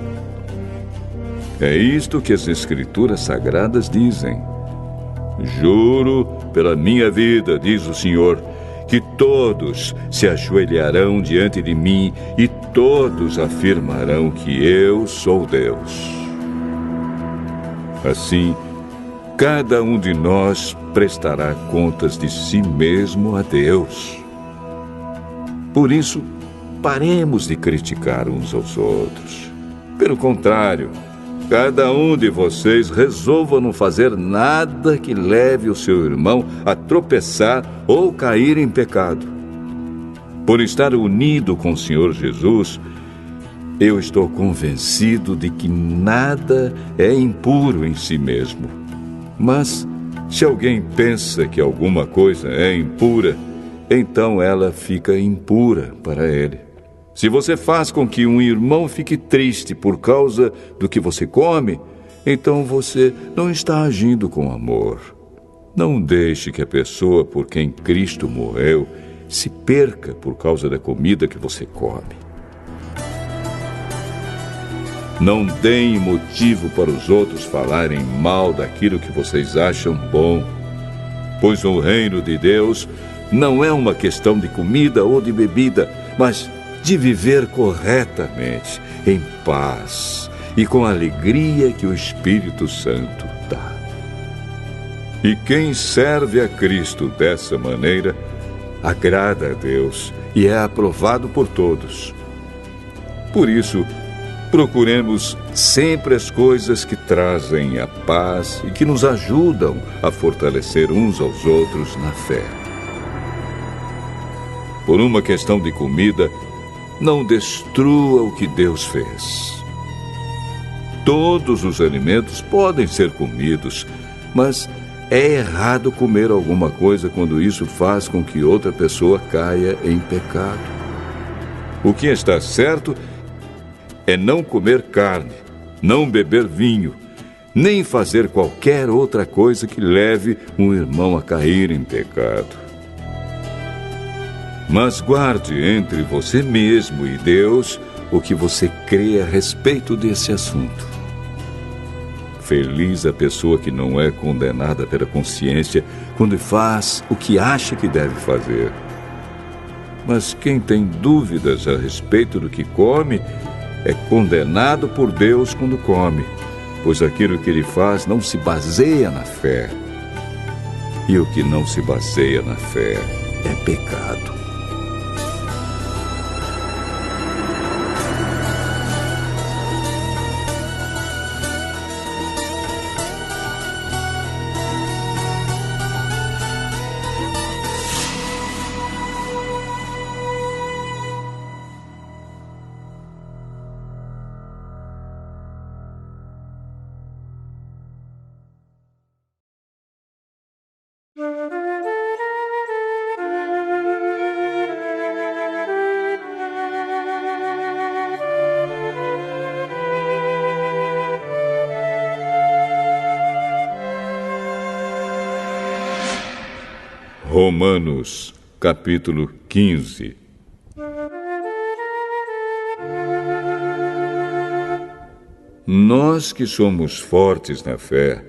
É isto que as Escrituras Sagradas dizem. Juro pela minha vida, diz o Senhor, que todos se ajoelharão diante de mim e todos afirmarão que eu sou Deus. Assim, cada um de nós prestará contas de si mesmo a Deus. Por isso, paremos de criticar uns aos outros. Pelo contrário, cada um de vocês resolva não fazer nada que leve o seu irmão a tropeçar ou cair em pecado. Por estar unido com o Senhor Jesus, eu estou convencido de que nada é impuro em si mesmo. Mas, se alguém pensa que alguma coisa é impura, então ela fica impura para ele. Se você faz com que um irmão fique triste por causa do que você come, então você não está agindo com amor. Não deixe que a pessoa por quem Cristo morreu se perca por causa da comida que você come. Não deem motivo para os outros falarem mal daquilo que vocês acham bom, pois o reino de Deus não é uma questão de comida ou de bebida, mas de viver corretamente, em paz e com a alegria que o Espírito Santo dá. E quem serve a Cristo dessa maneira, agrada a Deus e é aprovado por todos. Por isso, procuremos sempre as coisas que trazem a paz e que nos ajudam a fortalecer uns aos outros na fé. Por uma questão de comida, não destrua o que Deus fez. Todos os alimentos podem ser comidos, mas é errado comer alguma coisa quando isso faz com que outra pessoa caia em pecado. O que está certo é não comer carne, não beber vinho, nem fazer qualquer outra coisa que leve um irmão a cair em pecado. Mas guarde entre você mesmo e Deus o que você crê a respeito desse assunto. Feliz a pessoa que não é condenada pela consciência quando faz o que acha que deve fazer. Mas quem tem dúvidas a respeito do que come é condenado por Deus quando come, pois aquilo que ele faz não se baseia na fé. E o que não se baseia na fé é pecado. Romanos, capítulo 15. Nós que somos fortes na fé,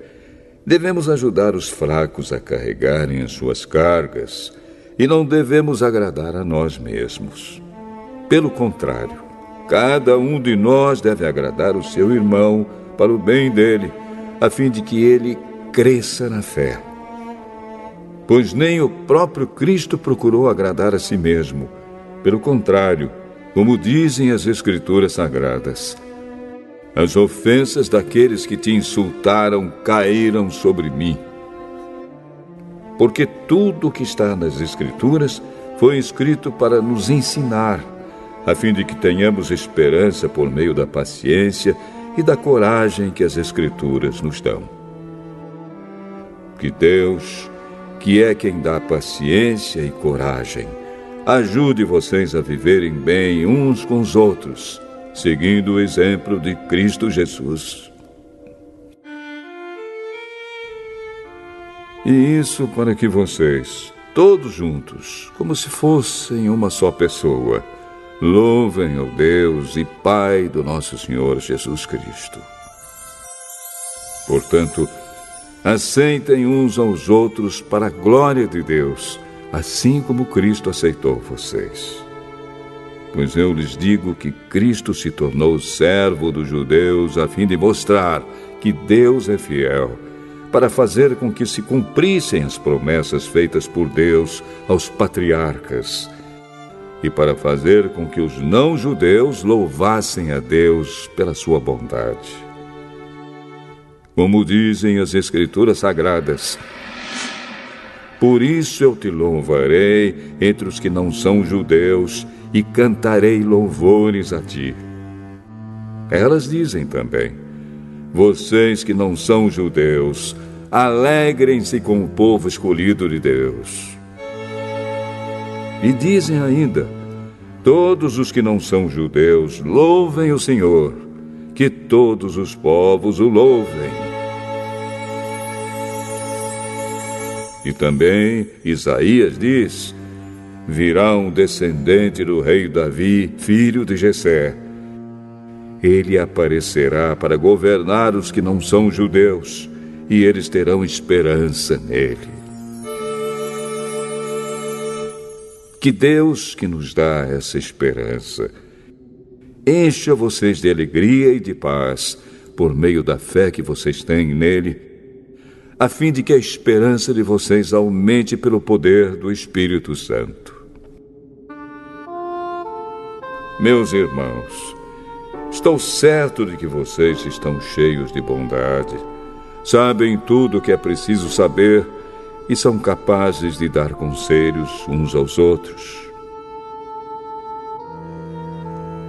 devemos ajudar os fracos a carregarem as suas cargas e não devemos agradar a nós mesmos. Pelo contrário, cada um de nós deve agradar o seu irmão para o bem dele, a fim de que ele cresça na fé. Pois nem o próprio Cristo procurou agradar a si mesmo. Pelo contrário, como dizem as Escrituras Sagradas, as ofensas daqueles que te insultaram caíram sobre mim. Porque tudo o que está nas Escrituras foi escrito para nos ensinar, a fim de que tenhamos esperança por meio da paciência e da coragem que as Escrituras nos dão. Que Deus, que é quem dá paciência e coragem, ajude vocês a viverem bem uns com os outros, seguindo o exemplo de Cristo Jesus. E isso para que vocês, todos juntos, como se fossem uma só pessoa, louvem ao Deus e Pai do nosso Senhor Jesus Cristo. Portanto, aceitem uns aos outros para a glória de Deus, assim como Cristo aceitou vocês. Pois eu lhes digo que Cristo se tornou servo dos judeus a fim de mostrar que Deus é fiel, para fazer com que se cumprissem as promessas feitas por Deus aos patriarcas, e para fazer com que os não-judeus louvassem a Deus pela sua bondade. Como dizem as Escrituras Sagradas, por isso eu te louvarei entre os que não são judeus e cantarei louvores a ti. Elas dizem também, vocês que não são judeus, alegrem-se com o povo escolhido de Deus. E dizem ainda, todos os que não são judeus, louvem o Senhor, que todos os povos o louvem. E também Isaías diz, virá um descendente do rei Davi, filho de Jessé. Ele aparecerá para governar os que não são judeus, e eles terão esperança nele. Que Deus, que nos dá essa esperança, encha vocês de alegria e de paz por meio da fé que vocês têm nele, a fim de que a esperança de vocês aumente pelo poder do Espírito Santo. Meus irmãos, estou certo de que vocês estão cheios de bondade, sabem tudo o que é preciso saber e são capazes de dar conselhos uns aos outros.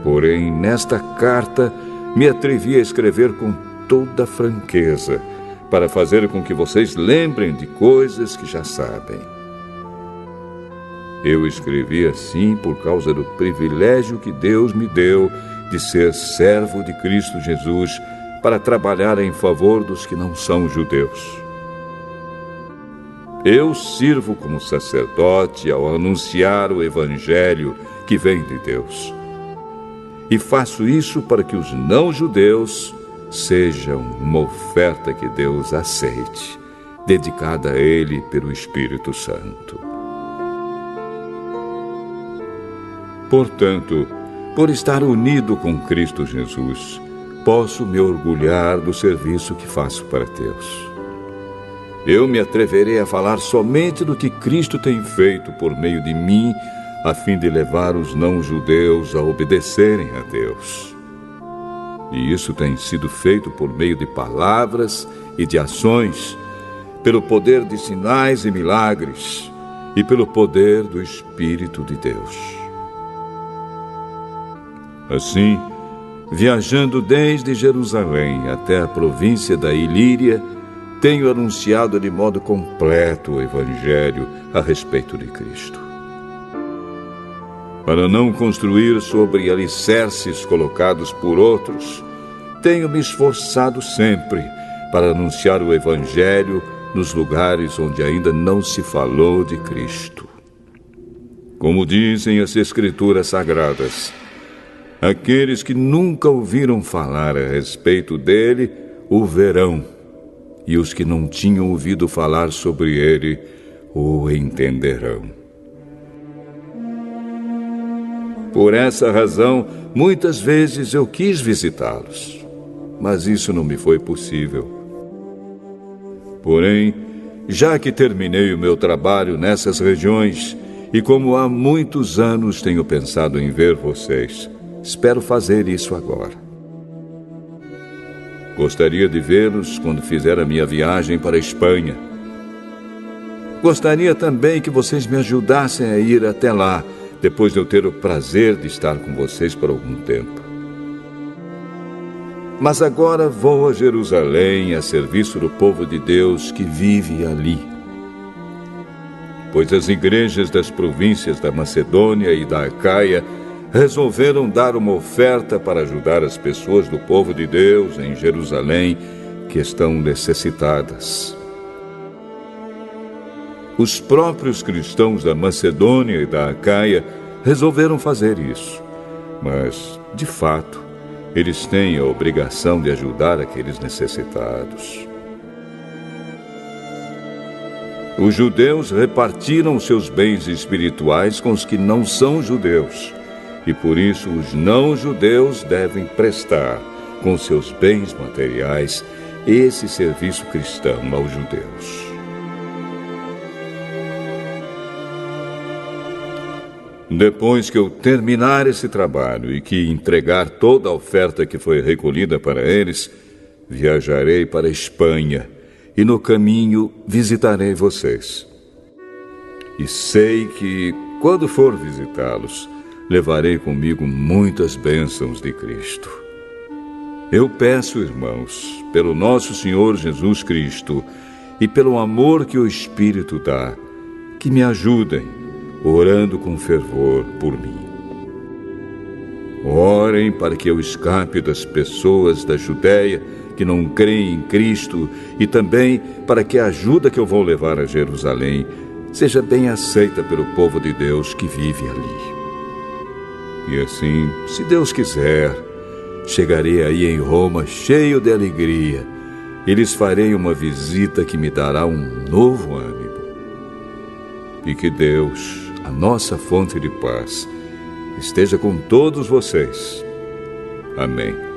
Porém, nesta carta, me atrevi a escrever com toda franqueza, para fazer com que vocês lembrem de coisas que já sabem. Eu escrevi assim por causa do privilégio que Deus me deu de ser servo de Cristo Jesus para trabalhar em favor dos que não são judeus. Eu sirvo como sacerdote ao anunciar o Evangelho que vem de Deus. E faço isso para que os não-judeus sejam uma oferta que Deus aceite, dedicada a Ele pelo Espírito Santo. Portanto, por estar unido com Cristo Jesus, posso me orgulhar do serviço que faço para Deus. Eu me atreverei a falar somente do que Cristo tem feito por meio de mim, a fim de levar os não-judeus a obedecerem a Deus. E isso tem sido feito por meio de palavras e de ações, pelo poder de sinais e milagres, e pelo poder do Espírito de Deus. Assim, viajando desde Jerusalém até a província da Ilíria, tenho anunciado de modo completo o Evangelho a respeito de Cristo. Para não construir sobre alicerces colocados por outros, tenho me esforçado sempre para anunciar o Evangelho nos lugares onde ainda não se falou de Cristo. Como dizem as Escrituras Sagradas, aqueles que nunca ouviram falar a respeito dele o verão, e os que não tinham ouvido falar sobre ele o entenderão. Por essa razão, muitas vezes eu quis visitá-los, mas isso não me foi possível. Porém, já que terminei o meu trabalho nessas regiões, e como há muitos anos tenho pensado em ver vocês, espero fazer isso agora. Gostaria de vê-los quando fizer a minha viagem para a Espanha. Gostaria também que vocês me ajudassem a ir até lá, depois de eu ter o prazer de estar com vocês por algum tempo. Mas agora vou a Jerusalém a serviço do povo de Deus que vive ali. Pois as igrejas das províncias da Macedônia e da Acaia resolveram dar uma oferta para ajudar as pessoas do povo de Deus em Jerusalém que estão necessitadas. Os próprios cristãos da Macedônia e da Acaia resolveram fazer isso, mas, de fato, eles têm a obrigação de ajudar aqueles necessitados. Os judeus repartiram seus bens espirituais com os que não são judeus, e por isso os não-judeus devem prestar, com seus bens materiais, esse serviço cristão aos judeus. Depois que eu terminar esse trabalho e que entregar toda a oferta que foi recolhida para eles, viajarei para a Espanha e no caminho visitarei vocês. E sei que, quando for visitá-los, levarei comigo muitas bênçãos de Cristo. Eu peço, irmãos, pelo nosso Senhor Jesus Cristo e pelo amor que o Espírito dá, que me ajudem, orando com fervor por mim. Orem para que eu escape das pessoas da Judéia que não creem em Cristo e também para que a ajuda que eu vou levar a Jerusalém seja bem aceita pelo povo de Deus que vive ali. E assim, se Deus quiser, chegarei aí em Roma cheio de alegria e lhes farei uma visita que me dará um novo ânimo. E que Deus, a nossa fonte de paz, esteja com todos vocês. Amém.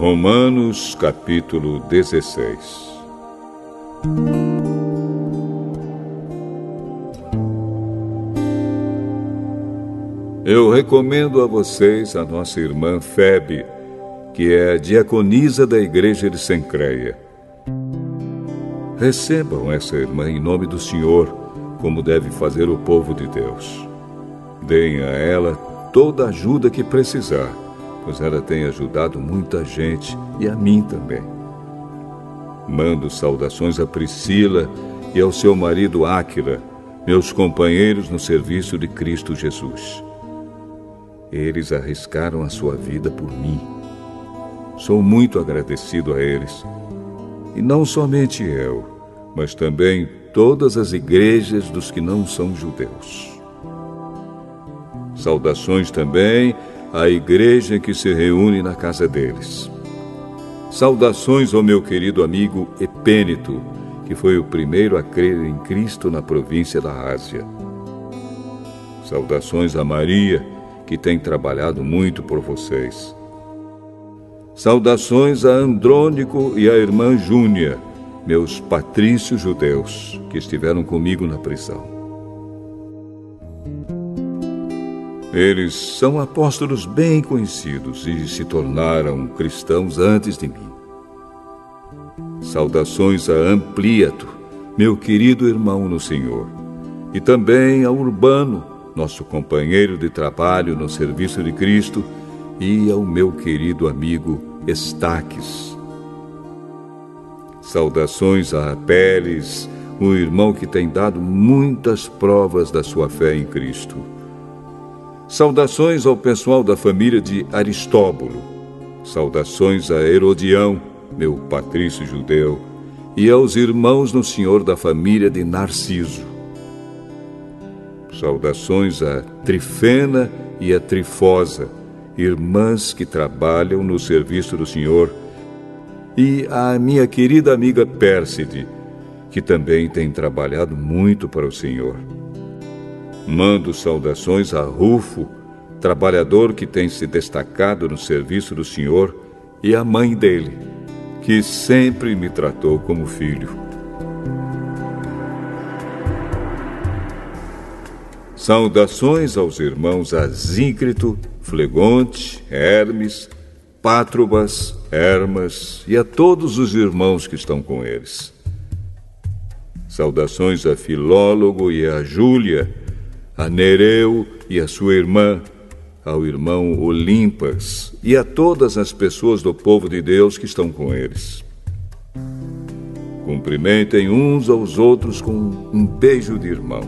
Romanos capítulo 16. Eu recomendo a vocês a nossa irmã Febe, que é a diaconisa da igreja de Cencreia. Recebam essa irmã em nome do Senhor, como deve fazer o povo de Deus. Deem a ela toda a ajuda que precisar, pois ela tem ajudado muita gente e a mim também. Mando saudações a Priscila e ao seu marido Áquila, meus companheiros no serviço de Cristo Jesus. Eles arriscaram a sua vida por mim. Sou muito agradecido a eles. E não somente eu, mas também todas as igrejas dos que não são judeus. Saudações também à igreja que se reúne na casa deles. Saudações ao meu querido amigo Epêneto, que foi o primeiro a crer em Cristo na província da Ásia. Saudações a Maria, que tem trabalhado muito por vocês. Saudações a Andrônico e a irmã Júnia, meus patrícios judeus, que estiveram comigo na prisão. Eles são apóstolos bem conhecidos e se tornaram cristãos antes de mim. Saudações a Ampliato, meu querido irmão no Senhor, e também a Urbano, nosso companheiro de trabalho no serviço de Cristo, e ao meu querido amigo Estaques. Saudações a Apeles, o irmão que tem dado muitas provas da sua fé em Cristo. Saudações ao pessoal da família de Aristóbulo. Saudações a Herodião, meu patrício judeu, e aos irmãos no Senhor da família de Narciso. Saudações a Trifena e a Trifosa, irmãs que trabalham no serviço do Senhor, e a minha querida amiga Pérside, que também tem trabalhado muito para o Senhor. Mando saudações a Rufo, trabalhador que tem se destacado no serviço do Senhor, e a mãe dele, que sempre me tratou como filho. Saudações aos irmãos Asíncrito, Flegonte, Hermes, Pátrobas, Hermas e a todos os irmãos que estão com eles. Saudações a Filólogo e a Júlia, a Nereu e a sua irmã, ao irmão Olimpas e a todas as pessoas do povo de Deus que estão com eles. Cumprimentem uns aos outros com um beijo de irmão.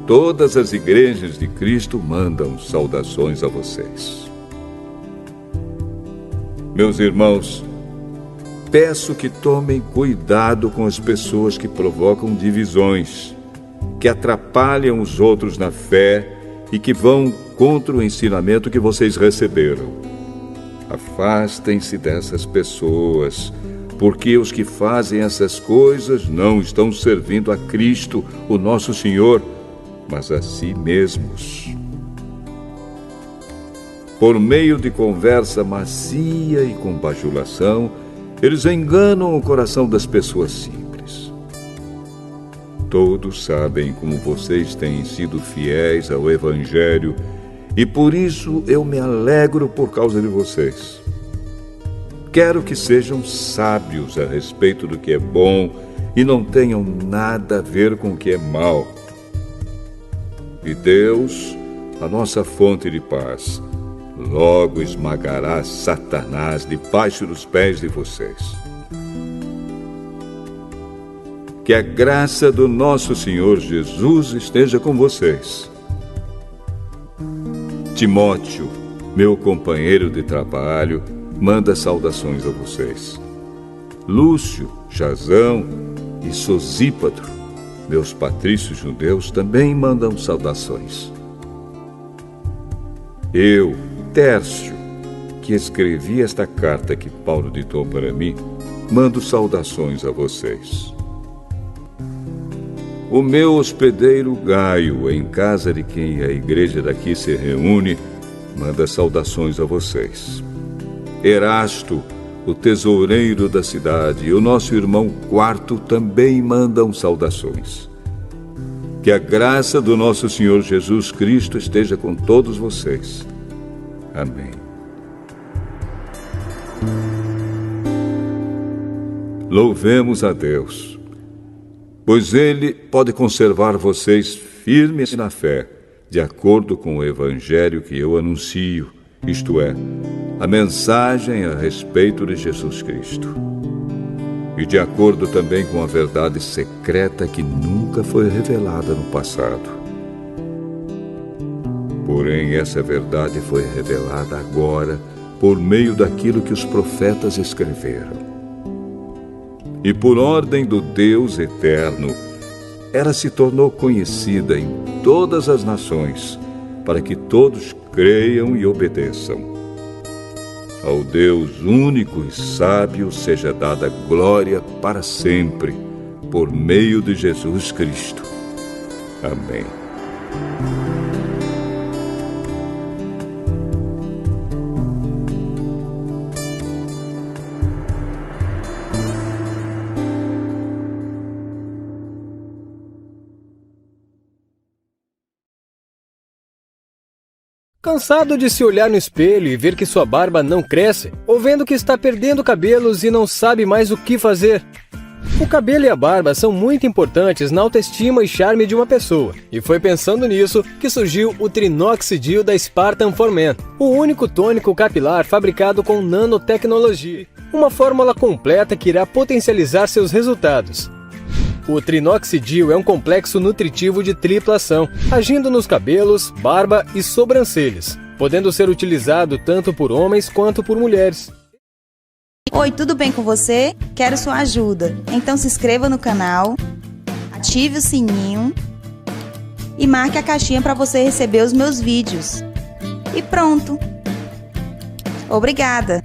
Todas as igrejas de Cristo mandam saudações a vocês. Meus irmãos, peço que tomem cuidado com as pessoas que provocam divisões, que atrapalham os outros na fé e que vão contra o ensinamento que vocês receberam. Afastem-se dessas pessoas, porque os que fazem essas coisas não estão servindo a Cristo, o nosso Senhor, mas a si mesmos. Por meio de conversa macia e com bajulação, eles enganam o coração das pessoas simples. Todos sabem como vocês têm sido fiéis ao Evangelho e por isso eu me alegro por causa de vocês. Quero que sejam sábios a respeito do que é bom e não tenham nada a ver com o que é mal. E Deus, a nossa fonte de paz, logo esmagará Satanás debaixo dos pés de vocês. Que a graça do nosso Senhor Jesus esteja com vocês. Timóteo, meu companheiro de trabalho, manda saudações a vocês. Lúcio, Jasão e Sosípatro, meus patrícios judeus, também mandam saudações. Eu, Tércio, que escrevi esta carta que Paulo ditou para mim, mando saudações a vocês. O meu hospedeiro Gaio, em casa de quem a igreja daqui se reúne, manda saudações a vocês. Erasto, o tesoureiro da cidade, e o nosso irmão Quarto também mandam saudações. Que a graça do nosso Senhor Jesus Cristo esteja com todos vocês. Amém. Louvemos a Deus, pois Ele pode conservar vocês firmes na fé, de acordo com o Evangelho que eu anuncio, isto é, a mensagem a respeito de Jesus Cristo. E de acordo também com a verdade secreta que nunca foi revelada no passado. Porém, essa verdade foi revelada agora por meio daquilo que os profetas escreveram. E por ordem do Deus eterno, ela se tornou conhecida em todas as nações, para que todos creiam e obedeçam. Ao Deus único e sábio seja dada glória para sempre, por meio de Jesus Cristo. Amém. Cansado de se olhar no espelho e ver que sua barba não cresce, ou vendo que está perdendo cabelos e não sabe mais o que fazer? O cabelo e a barba são muito importantes na autoestima e charme de uma pessoa, e foi pensando nisso que surgiu o Trinoxidil da Spartan for Men, o único tônico capilar fabricado com nanotecnologia, uma fórmula completa que irá potencializar seus resultados. O Trinoxidil é um complexo nutritivo de tripla ação, agindo nos cabelos, barba e sobrancelhas, podendo ser utilizado tanto por homens quanto por mulheres. Oi, tudo bem com você? Quero sua ajuda. Então se inscreva no canal, ative o sininho e marque a caixinha para você receber os meus vídeos. E pronto! Obrigada!